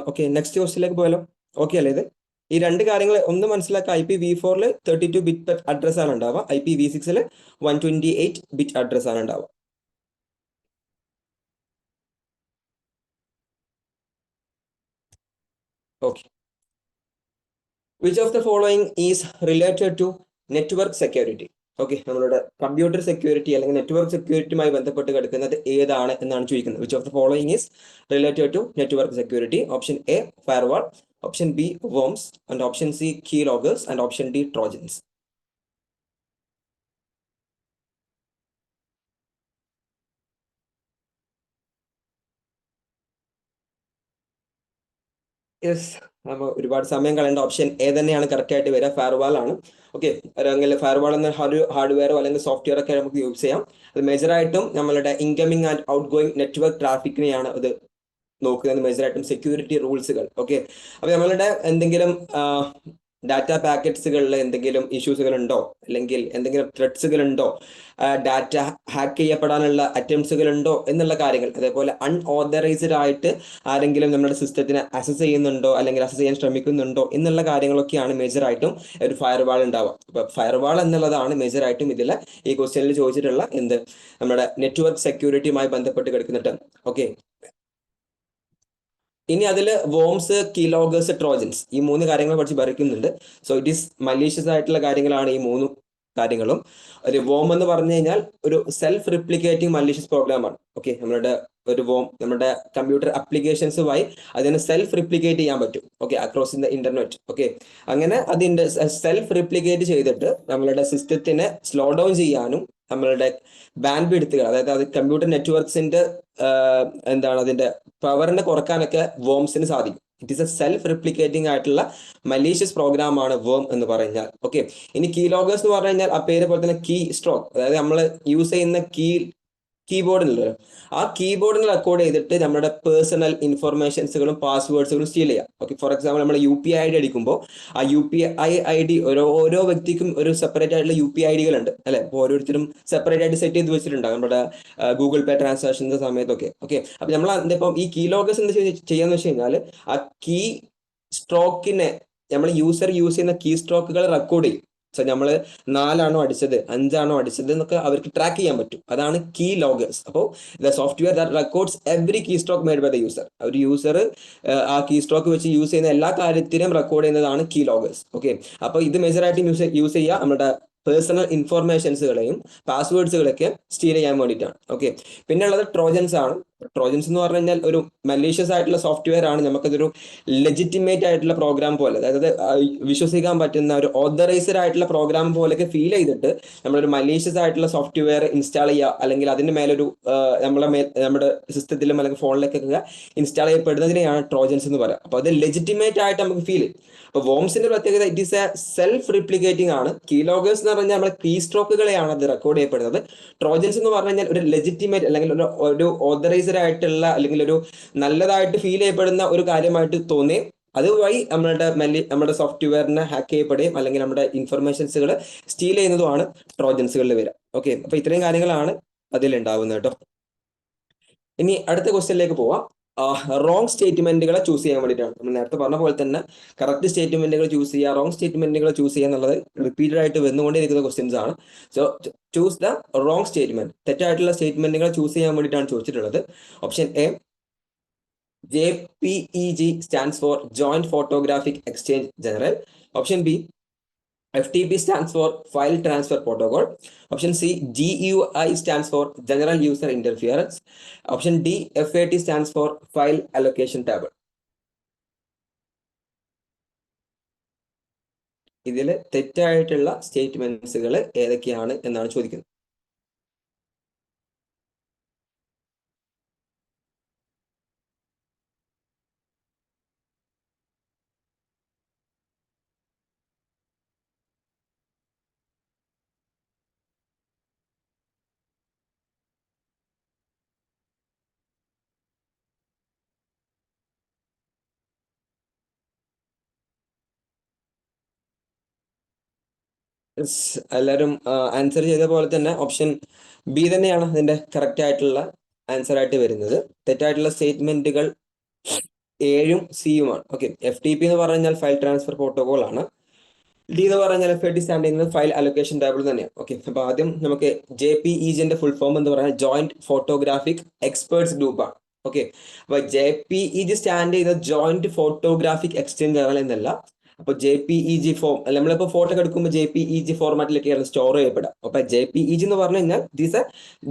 ഓക്കെ, നെക്സ്റ്റ് ക്വസ്റ്റിലേക്ക് പോയാലോ? ഓക്കെ അല്ലേ? ഇത് ഈ രണ്ട് കാര്യങ്ങൾ ഒന്ന് മനസ്സിലാക്കുക. IPv4 32-bit അഡ്രസ് ആണ് ഉണ്ടാവുക. IPv6 128-bit അഡ്രസ് ആണ് ഉണ്ടാവുക. Okay, which of the following is related to network security? Okay, നമ്മളുടെ കമ്പ്യൂട്ടർ സെക്യൂരിറ്റി അല്ലെങ്കിൽ നെറ്റ്വർക്ക് സെക്യൂരിറ്റിയുമായി ബന്ധപ്പെട്ട് കിടക്കുന്നത് ഏതാണ് എന്നാണ് ചോദിക്കുന്നത്. Which of the following is related to network security? Option A firewall, option B worms, and option C keyloggers, and option D trojans. Yes, നമ്മൾ ഒരുപാട് സമയം കളയേണ്ട ഓപ്ഷൻ എ തന്നെയാണ് കറക്റ്റ് ആയിട്ട് വരിക, ഫയർവാൾ ആണ്. ഓക്കെ, അല്ലെങ്കിൽ ഫയർവാൾ എന്ന ഹാർഡ്വെയറോ അല്ലെങ്കിൽ സോഫ്റ്റ്വെയർ ഒക്കെ നമുക്ക് യൂസ് ചെയ്യാം. അത് മേജറായിട്ടും നമ്മളുടെ incoming and outgoing network ട്രാഫിക്കിനെയാണ് അത് നോക്കുന്നത്, മേജറായിട്ടും സെക്യൂരിറ്റി റൂൾസുകൾ. ഓക്കെ, അപ്പോൾ നമ്മളുടെ എന്തെങ്കിലും ഡാറ്റ പാക്കറ്റ്സുകളിൽ എന്തെങ്കിലും ഇഷ്യൂസുകൾ ഉണ്ടോ, അല്ലെങ്കിൽ എന്തെങ്കിലും ത്രെഡ്സുകൾ ഉണ്ടോ, ഡാറ്റ ഹാക്ക് ചെയ്യപ്പെടാനുള്ള അറ്റംപ്റ്റ്സുകൾ ഉണ്ടോ എന്നുള്ള കാര്യങ്ങൾ, അതേപോലെ അൺഓതറൈസ്ഡ് ആയിട്ട് ആരെങ്കിലും നമ്മുടെ സിസ്റ്റത്തിനെ അക്സസ് ചെയ്യുന്നുണ്ടോ അല്ലെങ്കിൽ അക്സസ് ചെയ്യാൻ ശ്രമിക്കുന്നുണ്ടോ എന്നുള്ള കാര്യങ്ങളൊക്കെയാണ് മേജറായിട്ടും ഒരു ഫയർവാൾ ഉണ്ടാവുക. അപ്പോൾ ഫയർവാൾ എന്നുള്ളതാണ് മേജറായിട്ടും ഇതിൽ ഈ ക്വസ്റ്റ്യനിൽ ചോദിച്ചിട്ടുള്ള നമ്മുടെ നെറ്റ്വർക്ക് സെക്യൂരിറ്റിയുമായി ബന്ധപ്പെട്ട് കിടക്കുന്ന ടേം. ഓക്കെ, ഇനി അതിൽ വോംസ്, കീലോഗേഴ്സ്, ട്രോജൻസ് ഈ 3 കാര്യങ്ങളെ കുറിച്ച് പറയുന്നുണ്ട്. സോ ഇറ്റ് ഈസ് മലീഷ്യസ് ആയിട്ടുള്ള കാര്യങ്ങളാണ് ഈ 3 കാര്യങ്ങളും. ഒരു വോം എന്ന് പറഞ്ഞു കഴിഞ്ഞാൽ ഒരു സെൽഫ് റിപ്ലിക്കേറ്റിംഗ് മലീഷ്യസ് പ്രോഗ്രാം ആണ്. ഓക്കെ, നമ്മുടെ ഒരു വോം നമ്മുടെ കമ്പ്യൂട്ടർ ആപ്ലിക്കേഷൻസ് വഴി അതിനെ സെൽഫ് റിപ്ലിക്കേറ്റ് ചെയ്യാൻ പറ്റും. Okay, across in the internet. Okay, അങ്ങനെ അതിന്റെ സെൽഫ് റിപ്ലിക്കേറ്റ് ചെയ്തിട്ട് നമ്മളുടെ സിസ്റ്റത്തിനെ സ്ലോ ഡൗൺ ചെയ്യാനും നമ്മളുടെ ബാൻഡ് വിഡ്ത്തുകൾ, അതായത് അത് കമ്പ്യൂട്ടർ നെറ്റ്വർക്ക്സിന്റെ അതിന്റെ പവറിനെ കുറക്കാനൊക്കെ വോംസിന് സാധിക്കും. It is A self replicating ആയിട്ടുള്ള മലീഷ്യസ് പ്രോഗ്രാം ആണ് വോം എന്ന് പറഞ്ഞാൽ. ഓക്കെ, ഇനി കീലോഗേഴ്സ് എന്ന് പറഞ്ഞു കഴിഞ്ഞാൽ ആ പേര് പോലെ തന്നെ കീ സ്ട്രോക്ക്, അതായത് നമ്മൾ യൂസ് ചെയ്യുന്ന കീബോർഡിലല്ലോ, ആ കീബോർഡിൽ റെക്കോർഡ് ചെയ്തിട്ട് നമ്മുടെ പേഴ്സണൽ ഇൻഫർമേഷൻസുകളും പാസ്വേഡ്സുകളും സ്റ്റീൽ ചെയ്യാം. ഓക്കെ, ഫോർ എക്സാമ്പിൾ നമ്മൾ UPI ID അടിക്കുമ്പോൾ ആ UPI ID ഓരോ വ്യക്തിക്കും ഒരു സെപ്പറേറ്റ് ആയിട്ടുള്ള UPI ID ഉണ്ട് അല്ലെ, അപ്പോൾ ഓരോരുത്തരും സെപ്പറേറ്റ് ആയിട്ട് സെറ്റ് ചെയ്ത് വെച്ചിട്ടുണ്ടാകും നമ്മുടെ ഗൂഗിൾ പേ ട്രാൻസാക്ഷൻ്റെ സമയത്തൊക്കെ. ഓക്കെ, അപ്പോൾ നമ്മൾ ഇപ്പം ഈ കീലോഗേഴ്സ് എന്ത് ചെയ്യാന്ന് വെച്ച് കഴിഞ്ഞാൽ ആ കീ സ്ട്രോക്കിനെ നമ്മൾ യൂസർ യൂസ് ചെയ്യുന്ന കീ സ്ട്രോക്കുകൾ റെക്കോർഡ് ചെയ്യും. സോ നമ്മൾ 4 ആണോ അടിച്ചത്, 5 ആണോ അടിച്ചത് എന്നൊക്കെ അവർക്ക് ട്രാക്ക് ചെയ്യാൻ പറ്റും. അതാണ് കീ ലോഗേഴ്സ്. അപ്പോൾ the software that records every keystroke made by the user. ഒരു യൂസർ ആ കീ സ്ട്രോക്ക് വെച്ച് യൂസ് ചെയ്യുന്ന എല്ലാ കാര്യത്തിനും റെക്കോർഡ് ചെയ്യുന്നതാണ് കീ ലോഗേഴ്സ്. ഓക്കെ, അപ്പോൾ ഇത് മേജറായിട്ട് യൂസ് ചെയ്യുക നമ്മുടെ പേഴ്സണൽ ഇൻഫോർമേഷൻസുകളെയും പാസ്വേഡ്സുകളൊക്കെ സ്റ്റീൽ ചെയ്യാൻ വേണ്ടിയിട്ടാണ്. ഓക്കെ, പിന്നെ ഉള്ളത് ട്രോജൻസ് ആണ്. ട്രോജൻസ് എന്ന് പറഞ്ഞു കഴിഞ്ഞാൽ ഒരു മലീഷ്യസ് ആയിട്ടുള്ള സോഫ്റ്റ്വെയർ ആണ്. നമുക്കതൊരു ലെജിറ്റിമേറ്റ് ആയിട്ടുള്ള പ്രോഗ്രാം പോലെ, അതായത് വിശ്വസിക്കാൻ പറ്റുന്ന ഒരു ഓതറൈസ്ഡ് ആയിട്ടുള്ള പ്രോഗ്രാം പോലെയൊക്കെ ഫീൽ ചെയ്തിട്ട് നമ്മളൊരു മലീഷ്യസ് ആയിട്ടുള്ള സോഫ്റ്റ്വെയർ ഇൻസ്റ്റാൾ ചെയ്യുക, അല്ലെങ്കിൽ അതിന്റെ മേലൊരു നമ്മുടെ സിസ്റ്റത്തിലും അല്ലെങ്കിൽ ഫോണിലേക്കൊക്കെ ഇൻസ്റ്റാൾ ചെയ്യപ്പെടുന്നതിനെയാണ് ട്രോജൻസ് എന്ന് പറയുക. അപ്പോൾ അത് ലെജിറ്റിമേറ്റ് ആയിട്ട് നമുക്ക് ഫീൽ ചെയ്യും. അപ്പോൾ വോംസിന്റെ പ്രത്യേകത it is A self replicating ആണ്. കീലോഗേഴ്സ് എന്ന് പറഞ്ഞാൽ നമ്മുടെ കീ സ്ട്രോക്കുകളെയാണ് അത് റെക്കോർഡ് ചെയ്യപ്പെടുന്നത്. ട്രോജൻസ് എന്ന് പറഞ്ഞു കഴിഞ്ഞാൽ ഒരു ലെജിറ്റിമേറ്റ് അല്ലെങ്കിൽ ഒരു ഓതറൈസ്ഡ് ആയിട്ടുള്ള അല്ലെങ്കിൽ ഒരു നല്ലതായിട്ട് ഫീൽ ചെയ്യപ്പെടുന്ന ഒരു കാര്യമായിട്ട് തോന്നി അതുവഴി നമ്മുടെ സോഫ്റ്റ്വെയറിനെ ഹാക്ക് ചെയ്യപ്പെടുകയും അല്ലെങ്കിൽ നമ്മുടെ ഇൻഫർമേഷൻസുകൾ സ്റ്റീൽ ചെയ്യുന്നതുമാണ് ട്രോജൻസുകളിൽ വരിക. ഓക്കെ, അപ്പൊ ഇത്രയും കാര്യങ്ങളാണ് അതിലുണ്ടാവുന്നത് കേട്ടോ. ഇനി അടുത്ത ക്വസ്റ്റ്യനിലേക്ക് പോവാം. റോങ് സ്റ്റേറ്റ്മെന്റുകളെ ചൂസ് ചെയ്യാൻ വേണ്ടിയിട്ടാണ്. നമ്മൾ നേരത്തെ പറഞ്ഞ പോലെ തന്നെ കറക്റ്റ് സ്റ്റേറ്റ്മെന്റുകൾ ചൂസ് ചെയ്യുക, റോങ് സ്റ്റേറ്റ്മെന്റുകൾ ചൂസ് ചെയ്യുക എന്നുള്ളത് റിപ്പീറ്റഡ് ആയിട്ട് വന്നുകൊണ്ടിരിക്കുന്ന ക്വസ്റ്റ്യൻസ് ആണ്. So choose the wrong statement. തെറ്റായിട്ടുള്ള സ്റ്റേറ്റ്മെന്റുകൾ ചൂസ് ചെയ്യാൻ വേണ്ടിയിട്ടാണ് ചോദിച്ചിട്ടുള്ളത്. Option A JPEG stands for Joint Photographic Exchange General. Option B FTP stands for File Transfer Protocol. Option C GUI stands for General User Interference. Option D FAT stands for File Allocation Table. ഇതിൽ തെറ്റായിട്ടുള്ള സ്റ്റേറ്റ്മെന്റ്സുകൾ ഏതൊക്കെയാണ് എന്നാണ് ചോദിക്കുന്നത്. എല്ലാവരും answer ചെയ്ത പോലെ തന്നെ option B തന്നെയാണ് അതിന്റെ കറക്റ്റ് ആയിട്ടുള്ള ആൻസർ ആയിട്ട് വരുന്നത്. തെറ്റായിട്ടുള്ള സ്റ്റേറ്റ്മെന്റുകൾ 7ഉം C-യുമാണ്. ഓക്കെ, FTP എന്ന് പറഞ്ഞാൽ ഫയൽ ട്രാൻസ്ഫർ പ്രോട്ടോകോൾ ആണ്. ഡി എന്ന് പറഞ്ഞാൽ FAT സ്റ്റാൻഡ് ചെയ്യുന്നത് ഫയൽ അലൊക്കേഷൻ ടേബിൾ തന്നെയാണ്. ഓക്കെ, അപ്പൊ ആദ്യം നമുക്ക് JPEG ഫുൾ ഫോം എന്ന് പറഞ്ഞാൽ ജോയിന്റ് ഫോട്ടോഗ്രാഫിക് എക്സ്പേർട്സ് ഗ്രൂപ്പ് ആണ്. ഓക്കെ, അപ്പൊ JPEG സ്റ്റാൻഡ് ചെയ്യുന്നത് ജോയിന്റ് ഫോട്ടോഗ്രാഫിക് എക്സ്ചേഞ്ച് ജനറൽ എന്നല്ല. അപ്പോൾ JPEG ഫോം നമ്മളിപ്പോൾ ഫോട്ടോ ഒക്കെ എടുക്കുമ്പോൾ JPEG ഫോർമാറ്റിലൊക്കെയാണ് സ്റ്റോർ ചെയ്യപ്പെടുക. അപ്പൊ JPEG എന്ന് പറഞ്ഞു കഴിഞ്ഞാൽ this A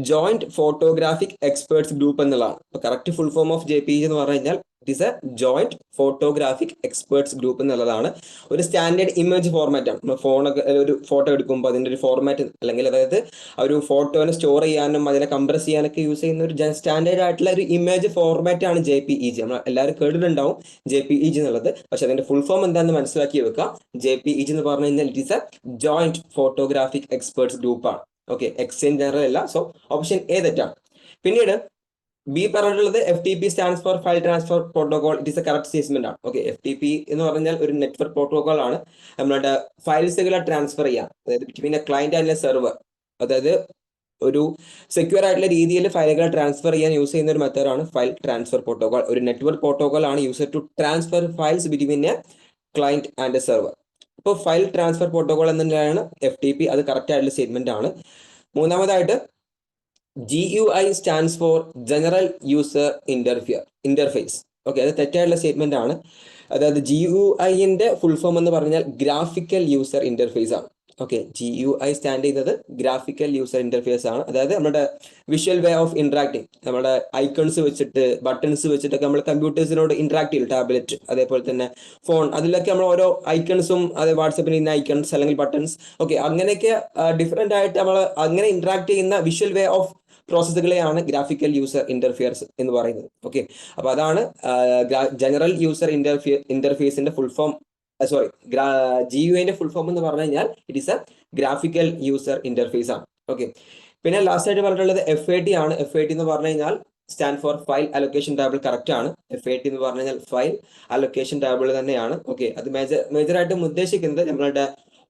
joint photographic experts group എന്നുള്ളതാണ്. അപ്പൊ correct full form of JPEG എന്ന് പറഞ്ഞു കഴിഞ്ഞാൽ it is a joint photographic experts group എന്നുള്ളതാണ്. ഒരു സ്റ്റാൻഡേർഡ് ഇമേജ് ഫോർമാറ്റ് ആണ്. നമ്മൾ ഫോണൊക്കെ ഒരു ഫോട്ടോ എടുക്കുമ്പോൾ അതിൻ്റെ ഒരു ഫോർമാറ്റ്, അല്ലെങ്കിൽ അതായത് ആ ഒരു ഫോട്ടോനെ സ്റ്റോർ ചെയ്യാനും അതിനെ കംപ്രസ് ചെയ്യാനൊക്കെ യൂസ് ചെയ്യുന്ന ഒരു സ്റ്റാൻഡേർഡ് ആയിട്ടുള്ള ഒരു ഇമേജ് ഫോർമാറ്റ് ആണ് JPEG. നമ്മൾ എല്ലാവരും കേട്ടിട്ടുണ്ടാവും JPEG എന്നുള്ളത്. പക്ഷെ അതിന്റെ ഫുൾ ഫോം എന്താണെന്ന് മനസ്സിലാക്കി വെക്കുക. JPEG എന്ന് പറഞ്ഞു കഴിഞ്ഞാൽ it is a joint photographic experts group ആണ്. ഓക്കെ, എക്സ്ചേഞ്ച് ജനറൽ അല്ല. സോ ഓപ്ഷൻ എ തെറ്റാണ്. പിന്നീട് ബി പറഞ്ഞിട്ടുള്ളത് FTP stands for file transfer protocol. It is A correct statement ആണ്. ഓക്കെ, FTP എന്ന് പറഞ്ഞാൽ ഒരു നെറ്റ്വർക്ക് പ്രോട്ടോകോൾ ആണ്. നമ്മളുടെ ഫയൽസുകളെ ട്രാൻസ്ഫർ ചെയ്യാം, അതായത് between a client and a server. അതായത് ഒരു സെക്യൂർ ആയിട്ടുള്ള രീതിയിൽ ഫയലുകളെ ട്രാൻസ്ഫർ ചെയ്യാൻ യൂസ് ചെയ്യുന്ന ഒരു മെത്തേഡാണ് ഫയൽ ട്രാൻസ്ഫർ പ്രോട്ടോകോൾ. ഒരു നെറ്റ്വർക്ക് പ്രോട്ടോകോൾ ആണ് used to transfer files between a client and a server. ഇപ്പോൾ ഫയൽ ട്രാൻസ്ഫർ പ്രോട്ടോകോൾ എന്നതാണ് FTP. അത് കറക്റ്റ് ആയിട്ടുള്ള സ്റ്റേറ്റ്മെന്റ് ആണ്. മൂന്നാമതായിട്ട് GUI stands for general user interface. Okay, അത് തെറ്റായിട്ടുള്ള സ്റ്റേറ്റ്മെന്റ് ആണ്. അതായത് GUI-ന്റെ ഫുൾ ഫോം എന്ന് പറഞ്ഞാൽ ഗ്രാഫിക്കൽ യൂസർ ഇന്റർഫേസ് ആണ്. ഓക്കെ, GUI സ്റ്റാൻഡ് ചെയ്യുന്നത് ഗ്രാഫിക്കൽ യൂസർ ഇന്റർഫേസ് ആണ്. അതായത് നമ്മുടെ വിഷ്വൽ വേ ഓഫ് ഇന്ററാക്ടിങ്, നമ്മുടെ ഐക്കൺസ് വെച്ചിട്ട് ബട്ടൺസ് വെച്ചിട്ടൊക്കെ നമ്മൾ കമ്പ്യൂട്ടേഴ്സിനോട് ഇന്ററാക്ട് ചെയ്യും. ടാബ്ലറ്റ്, അതേപോലെ തന്നെ ഫോൺ, അതിലൊക്കെ നമ്മൾ ഓരോ ഐക്കൺസും, അത് വാട്സപ്പിന് ഇന്ന ഐക്കൺസ് അല്ലെങ്കിൽ ബട്ടൺസ്, ഓക്കെ, അങ്ങനെയൊക്കെ ഡിഫറെന്റ് ആയിട്ട് നമ്മൾ അങ്ങനെ ഇന്ററാക്ട് ചെയ്യുന്ന വിഷ്വൽ വേ ഓഫ് പ്രോസസ്സുകളെയാണ് ഗ്രാഫിക്കൽ യൂസർ ഇന്റർഫിയർസ് എന്ന് പറയുന്നത്. ഓക്കെ, അപ്പൊ അതാണ് ജനറൽ യൂസർ ഇന്റർഫേസിന്റെ ഫുൾ ഫോം. സോറി, GUI-ന്റെ ഫുൾ ഫോം എന്ന് പറഞ്ഞു കഴിഞ്ഞാൽ it is a graphical user interface ആണ്. ഓക്കെ, പിന്നെ ലാസ്റ്റ് ആയിട്ട് പറഞ്ഞിട്ടുള്ളത് FAT ആണ്. FAT എന്ന് പറഞ്ഞു കഴിഞ്ഞാൽ stand for file allocation table. Correct ആണ്. FAT എന്ന് പറഞ്ഞു കഴിഞ്ഞാൽ ഫയൽ അലൊക്കേഷൻ ടേബിൾ തന്നെയാണ്. ഓക്കെ, അത് മേജറായിട്ടും ഉദ്ദേശിക്കുന്നത് നമ്മളുടെ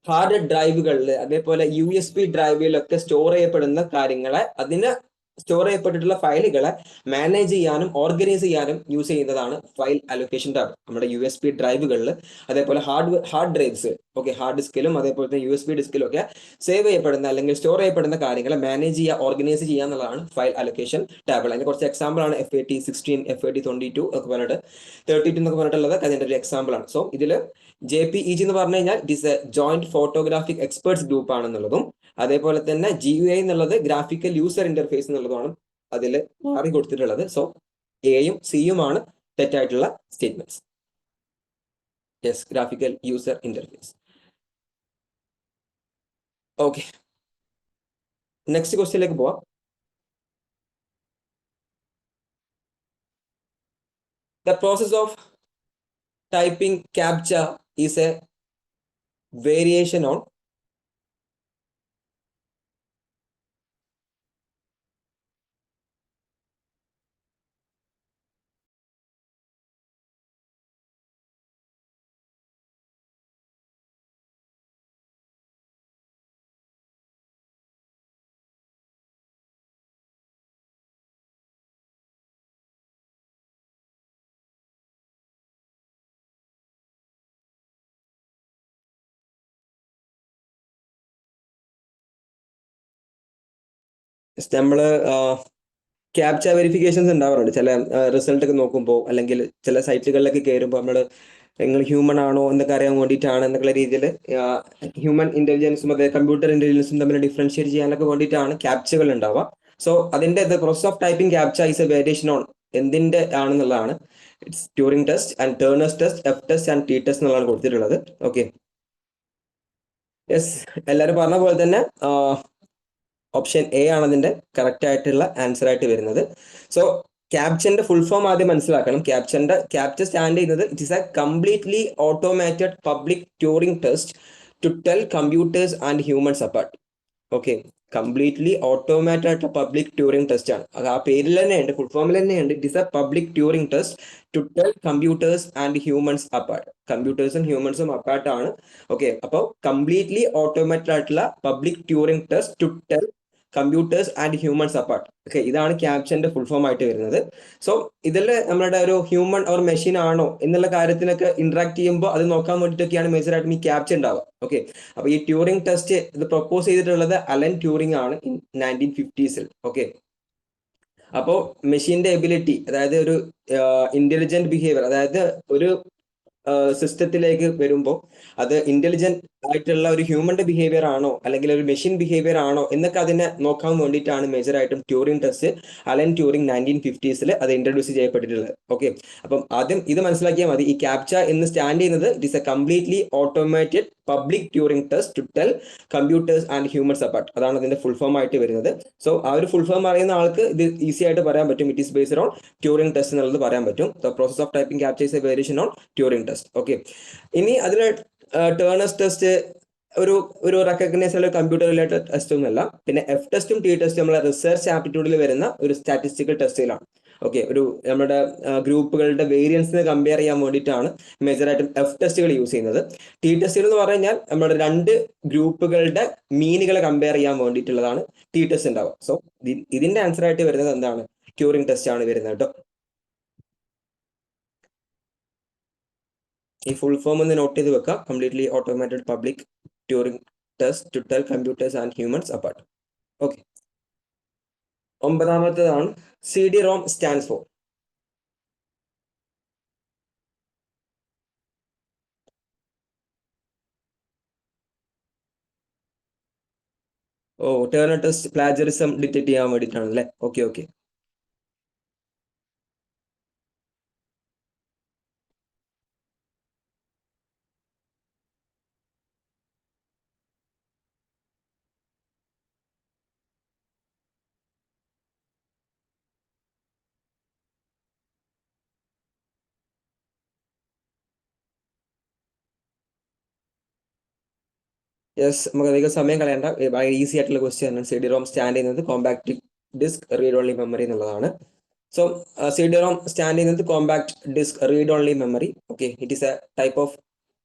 ഹാർഡ് ഡ്രൈവുകളിൽ, അതേപോലെ USB ഡ്രൈവിലൊക്കെ സ്റ്റോർ ചെയ്യപ്പെടുന്ന കാര്യങ്ങളെ, അതിന് സ്റ്റോർ ചെയ്യപ്പെട്ടിട്ടുള്ള ഫയലുകളെ മാനേജ് ചെയ്യാനും ഓർഗനൈസ് ചെയ്യാനും യൂസ് ചെയ്യുന്നതാണ് ഫയൽ അലൊക്കേഷൻ ടാബ്. നമ്മുടെ USB ഡ്രൈവുകളിൽ, അതേപോലെ ഹാർഡ് ഡ്രൈവ്സ്, ഓക്കെ, ഹാർഡ് ഡിസ്കിലും അതേപോലെ തന്നെ USB ഡിസ്കിലും ഒക്കെ സേവ് ചെയ്യപ്പെടുന്ന അല്ലെങ്കിൽ സ്റ്റോർ ചെയ്യപ്പെടുന്ന കാര്യങ്ങളെ മാനേജ് ചെയ്യുക, ഓർഗനൈസ് ചെയ്യുക എന്നുള്ളതാണ് ഫയൽ അലൊക്കേഷൻ ടേബിൾ. അതിന്റെ കുറച്ച് എക്സാമ്പിൾ ആണ് FAT 16, FAT 22 ഒക്കെ പറഞ്ഞിട്ട് 32 എന്നൊക്കെ പറഞ്ഞിട്ടുള്ളത് അതിന്റെ ഒരു എക്സാമ്പിൾ ആണ്. സോ ഇതിൽ JPEG എന്ന് പറഞ്ഞു കഴിഞ്ഞാൽ it is a joint photographic experts group ആണെന്നുള്ളതും, അതേപോലെ തന്നെ GUI എന്നുള്ളത് ഗ്രാഫിക്കൽ യൂസർ ഇന്റർഫേസ് എന്നുള്ളതാണ് അതിൽ മാറി കൊടുത്തിട്ടുള്ളത്. സോ എയും സിയുമാണ് തെറ്റായിട്ടുള്ള statements. Yes, graphical user interface. Okay, next ക്വസ്റ്റ്യനിലേക്ക് പോവാം. The process of typing CAPTCHA is a variation on നമ്മള് ക്യാപ്ച വെരിഫിക്കേഷൻസ് ഉണ്ടാവാറുണ്ട് ചില റിസൾട്ട് ഒക്കെ നോക്കുമ്പോൾ, അല്ലെങ്കിൽ ചില സൈറ്റുകളിലൊക്കെ കയറുമ്പോൾ നമ്മൾ നിങ്ങൾ ഹ്യൂമൻ ആണോ എന്നൊക്കെ അറിയാൻ വേണ്ടിയിട്ടാണ് എന്നുള്ള രീതിയിൽ ഹ്യൂമൻ ഇന്റലിജൻസും അതേ കമ്പ്യൂട്ടർ ഇന്റലിജൻസും തമ്മിൽ ഡിഫറൻഷിയേറ്റ് ചെയ്യാനൊക്കെ വേണ്ടിയിട്ടാണ് ക്യാപ്ചകൾ ഉണ്ടാവുക. സോ അതിന്റെ process of typing captcha is a variation on എന്തിന്റെ ആണെന്നുള്ളതാണ്. It's Turing test and Turner's test, F test and T test എന്നുള്ളതാണ് കൊടുത്തിട്ടുള്ളത്. ഓക്കെ, യെസ്, എല്ലാവരും പറഞ്ഞ പോലെ തന്നെ ഓപ്ഷൻ എ ആണ് അതിന്റെ കറക്റ്റ് ആയിട്ടുള്ള ആൻസർ ആയിട്ട് വരുന്നത്. സോ ക്യാപ്ചന്റെ ഫുൾ ഫോം ആദ്യം മനസ്സിലാക്കണം. ക്യാപ്ച സ്റ്റാൻഡ് ചെയ്യുന്നത് it is a completely automated public Turing test to tell computers and humans apart. Okay, completely automated ആയിട്ടുള്ള പബ്ലിക് ട്യൂറിംഗ് ടെസ്റ്റ് ആണ്. അത് ആ പേരിൽ തന്നെ ഉണ്ട്, ഫുൾ ഫോമിൽ തന്നെ ഉണ്ട്. It is a public Turing test to tell computers and humans apart. കമ്പ്യൂട്ടേഴ്സും ഹ്യൂമൻസും അപ്പാർട്ട് ആണ്. ഓക്കെ, അപ്പോൾ കംപ്ലീറ്റ്ലി ഓട്ടോമാറ്റഡ് ആയിട്ടുള്ള public Turing test to tell computers and humans apart. Okay, ഇതാണ് ക്യാപ്ചന്റെ ഫുൾ ഫോം ആയിട്ട് വരുന്നത്. സോ ഇതിൽ നമ്മുടെ ഒരു ഹ്യൂമൻ ഓർ മെഷീൻ ആണോ എന്നുള്ള കാര്യത്തിനൊക്കെ ഇന്ററാക്ട് ചെയ്യുമ്പോൾ അത് നോക്കാൻ വേണ്ടിയിട്ടൊക്കെയാണ് മേജറായിട്ടും ഈ ക്യാപ്ച ഉണ്ടാവുക. ഓക്കെ, അപ്പൊ ഈ ട്യൂറിംഗ് ടെസ്റ്റ് ഇത് പ്രൊപ്പോസ് ചെയ്തിട്ടുള്ളത് അലൻ ട്യൂറിംഗ് ആണ് 1950s. ഓക്കെ, അപ്പോൾ മെഷീന്റെ എബിലിറ്റി, അതായത് ഒരു ഇന്റലിജന്റ് ബിഹേവിയർ, അതായത് ഒരു സിസ്റ്റത്തിലേക്ക് വരുമ്പോൾ അത് ഇന്റലിജന്റ് ആയിട്ടുള്ള ഒരു ഹ്യൂമന്റെ ബിഹേവിയർ ആണോ അല്ലെങ്കിൽ ഒരു മെഷീൻ ബിഹേവിയർ ആണോ എന്നൊക്കെ അതിനെ നോക്കാൻ വേണ്ടിയിട്ടാണ് മേജറായിട്ടും Turing test Alan Turing 1950s അത് ഇൻട്രൊഡ്യൂസ് ചെയ്യപ്പെട്ടിട്ടുള്ളത്. ഓക്കെ, അപ്പം ആദ്യം ഇത് മനസ്സിലാക്കിയാൽ മതി. ഈ ക്യാപ്ച എന്ന് സ്റ്റാൻഡ് ചെയ്യുന്നത് it is a completely automated public Turing test to tell computers and humans apart. അതാണ് അതിന്റെ ഫുൾ ഫോം ആയിട്ട് വരുന്നത്. സോ ആ ഒരു ഫുൾ ഫോം അറിയുന്ന ആൾക്ക് ഇത് ഈസി ആയിട്ട് പറയാൻ പറ്റും. It is based on Turing test എന്നുള്ളത് പറയാൻ പറ്റും. The process of typing captcha is a variation on Turing test. Okay, ഇനി അതിൽ ടേണേഴ്സ് ടെസ്റ്റ് ഒരു റെക്കഗ്നൈസ്ഡ് കമ്പ്യൂട്ടർ റിലേറ്റഡ് ടെസ്റ്റ് ഒന്നുമല്ല. പിന്നെ എഫ് ടെസ്റ്റും ടി ടെസ്റ്റും നമ്മളെ റിസർച്ച് ആപ്റ്റിറ്റ്യൂഡിൽ വരുന്ന ഒരു സ്റ്റാറ്റിസ്റ്റിക്കൽ ടെസ്റ്റുകളാണ്. ഓക്കെ, നമ്മുടെ ഗ്രൂപ്പുകളുടെ വേരിയൻസിനെ കമ്പയർ ചെയ്യാൻ വേണ്ടിയിട്ടാണ് മേജറായിട്ടും എഫ് ടെസ്റ്റുകൾ യൂസ് ചെയ്യുന്നത്. ടി ടെസ്റ്റുകൾ എന്ന് പറഞ്ഞു കഴിഞ്ഞാൽ നമ്മുടെ രണ്ട് ഗ്രൂപ്പുകളുടെ മീനുകളെ കമ്പയർ ചെയ്യാൻ വേണ്ടിയിട്ടുള്ളതാണ് ടി ടെസ്റ്റ് ഉണ്ടാവുക. സോ ഇതിന്റെ ആൻസർ ആയിട്ട് വരുന്നത് എന്താണ്? ട്യൂറിംഗ് ടെസ്റ്റ് ആണ് വരുന്നത് കേട്ടോ. ഈ ഫുൾ ഫോം ഒന്ന് നോട്ട് ചെയ്ത് വെക്കുക. Completely automated public Turing test to tell computers and humans apart. Okay, 9ാമത്തേതാണ് CD-ROM stands for. Turner test plagiarism detect ചെയ്യാൻ വേണ്ടിയിട്ടാണ് അല്ലേ? Okay okay. യെസ്, നമുക്ക് അധികം സമയം കളയണ്ട. ഭയങ്കര ഈസി ആയിട്ടുള്ള ക്വസ്റ്റ്യൻ ആണ്. CD-ROM സ്റ്റാൻഡ് ചെയ്യുന്നത് compact disc read only memory എന്നുള്ളതാണ്. സോ CD-ROM സ്റ്റാൻഡ് ചെയ്യുന്നത് compact disc read only memory. Okay, it is A type of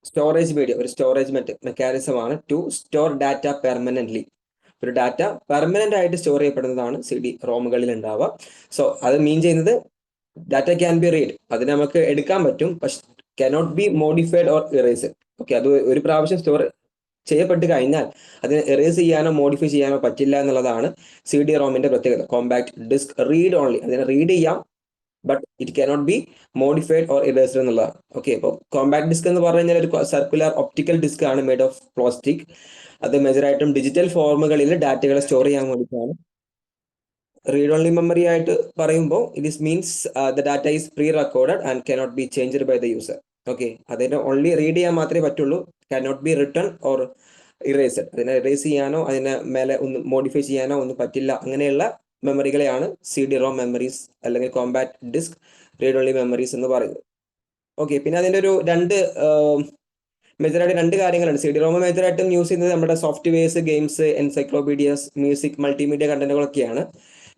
storage medium, ഒരു സ്റ്റോറേജ് മെക്കാനിസം ആണ് ടു സ്റ്റോർ ഡാറ്റ പെർമനന്റ്ലി. ഒരു data permanent ആയിട്ട് store ചെയ്യപ്പെടുന്നതാണ് CD-ROMകളിൽ ഉണ്ടാവുക. So അത് മീൻ ചെയ്യുന്നത് data can be read, അതിന് നമുക്ക് എടുക്കാൻ പറ്റും, പക്ഷെ cannot be modified or erase. Okay, അത് ഒരു പ്രാവശ്യം സ്റ്റോർ ചെയ്യപ്പെട്ട് കഴിഞ്ഞാൽ അതിനെ എറേസ് ചെയ്യാനോ മോഡിഫൈ ചെയ്യാനോ പറ്റില്ല എന്നുള്ളതാണ് CD-ROMന്റെ പ്രത്യേകത. കോമ്പാക്ട് ഡിസ്ക് റീഡ് ഓൺലി, അതിനെ റീഡ് ചെയ്യാം but it cannot be modified or erased എന്നുള്ളതാണ്. ഓക്കെ, അപ്പോൾ കോമ്പാക്ട് ഡിസ്ക് എന്ന് പറഞ്ഞു കഴിഞ്ഞാൽ ഒരു സർക്കുലർ ഒപ്റ്റിക്കൽ ഡിസ്ക് ആണ് മെയ്ഡ് ഓഫ് പ്ലാസ്റ്റിക്. അത് മെജറായിട്ടും ഡിജിറ്റൽ ഫോർമുകളിൽ ഡാറ്റകളെ സ്റ്റോർ ചെയ്യാൻ വേണ്ടിയിട്ടാണ്. റീഡ് ഓൺലി മെമ്മറി ആയിട്ട് പറയുമ്പോൾ it means the data is pre recorded and cannot be changed by the user. Okay, അതിനെ ഓൺലി റീഡ് ചെയ്യാൻ മാത്രമേ പറ്റുള്ളൂ, cannot be written or erased. അതിനെ ഇറേസ് ചെയ്യാനോ അതിനെ മേലെ ഒന്ന് മോഡിഫൈ ചെയ്യാനോ ഒന്നും പറ്റില്ല. അങ്ങനെയുള്ള മെമ്മറികളെയാണ് CD-ROM മെമ്മറീസ് അല്ലെങ്കിൽ compact disc read only memories എന്ന് പറയുന്നത്. ഓക്കെ, പിന്നെ അതിൻ്റെ ഒരു മേജറായിട്ട് രണ്ട് കാര്യങ്ങളുണ്ട്. CD-ROM മേജറായിട്ടും യൂസ് ചെയ്യുന്നത് നമ്മുടെ സോഫ്റ്റ്വെയർസ്, ഗെയിംസ്, എൻസൈക്ലോപീഡിയസ്, മ്യൂസിക്, മൾട്ടിമീഡിയ കണ്ടന്റുകളൊക്കെയാണ്.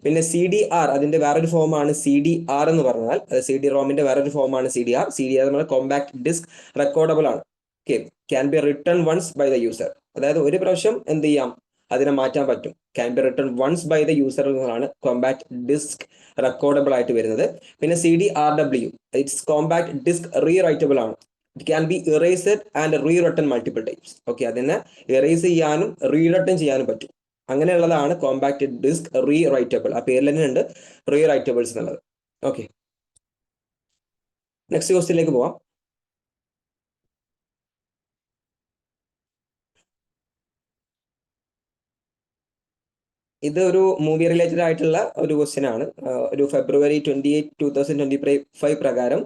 പിന്നെ CDR, അതിന്റെ വേറൊരു ഫോമാണ് CDR എന്ന് പറഞ്ഞാൽ. അത് CD-ROMന്റെ വേറൊരു ഫോമാണ് CDR. CDR നമ്മൾ കോമ്പാക്ട് ഡിസ്ക് റെക്കോർഡബിൾ ആണ്. Okay, can be return once by the user. അതായത് ഒരു പ്രാവശ്യം എന്ത് ചെയ്യാം, അതിനെ മാറ്റാൻ പറ്റും. Can be return once by the user എന്നതാണ് കോമ്പാക്ട് ഡിസ്ക് റെക്കോർഡബിൾ ആയിട്ട് വരുന്നത്. പിന്നെ CDRW, it's compact disc rewritable ആണ്. It can be erased and rewritten multiple times. Okay, അതിനെ ഇറേസ് ചെയ്യാനും റീറിട്ടൺ ചെയ്യാനും പറ്റും. അങ്ങനെയുള്ളതാണ് കോമ്പാക്ട് ഡിസ്ക് റീറൈറ്റബിൾ. ആ പേരിൽ തന്നെ ഉണ്ട് റീറൈറ്റബിൾസ് എന്നുള്ളത്. ഓക്കെ, നെക്സ്റ്റ് ക്വസ്റ്റ്യനിലേക്ക് പോവാം. ഇത് ഒരു മൂവി റിലേറ്റഡ് ആയിട്ടുള്ള ഒരു ക്വസ്റ്റ്യൻ ആണ്. ഒരു February 28, 2025 പ്രകാരം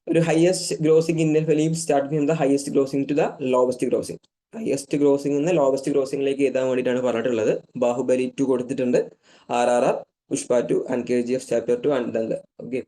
ഒരു highest grossing Indian film start ചെയ്യുന്ന highest grossing to the lowest grossing. Highest grossing നിന്ന് ലോവസ്റ്റ് ഗ്രോസിംഗിലേക്ക് എത്താൻ വേണ്ടിയിട്ടാണ് പറഞ്ഞിട്ടുള്ളത്. ബാഹുബലി 2 കൊടുത്തിട്ടുണ്ട്, RRR, Pushpa 2 and KGF Chapter 2 and Dangal. Okay,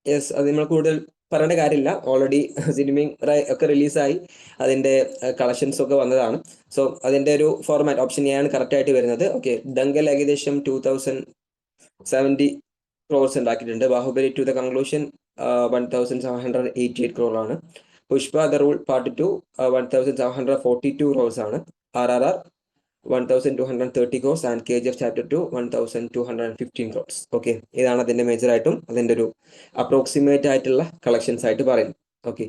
yes, അത് നമ്മൾ കൂടുതൽ പറയേണ്ട കാര്യമില്ല. ഓൾറെഡി സിനിമയും ഒക്കെ റിലീസായി, അതിന്റെ കളക്ഷൻസ് ഒക്കെ വന്നതാണ്. സോ അതിന്റെ ഒരു ഫോർമാറ്റ് ഓപ്ഷൻ എ ആണ് കറക്റ്റ് ആയിട്ട് വരുന്നത്. ഓക്കെ, ദംഗൽ ഏകദേശം 2070 ക്രോർസ് ഉണ്ടാക്കിയിട്ടുണ്ട്. ബാഹുബലി 2 ദ കൺക്ലൂഷൻ 1788 crore ആണ്. Pushpa the rule part 2 1742 crores ആണ്. RRR 1230 crores and KGF chapter 2 1215 crores. Okay, ഇതാണ് അതിന്റെ മേജർ ആയിട്ടും അതിന്റെ ഒരു അപ്രോക്സിമേറ്റ് ആയിട്ടുള്ള കളക്ഷൻസ് ആയിട്ട് പറയുന്നത്. ഓക്കെ,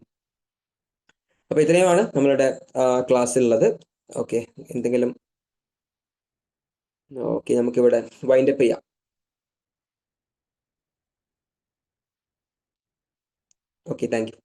അപ്പൊ ഇത്രയുമാണ് നമ്മളുടെ ക്ലാസ്സിലുള്ളത്. ഓക്കെ, എന്തെങ്കിലും ഓക്കെ, നമുക്കിവിടെ വൈൻഡപ്പ് ചെയ്യാം. Okay, thank you.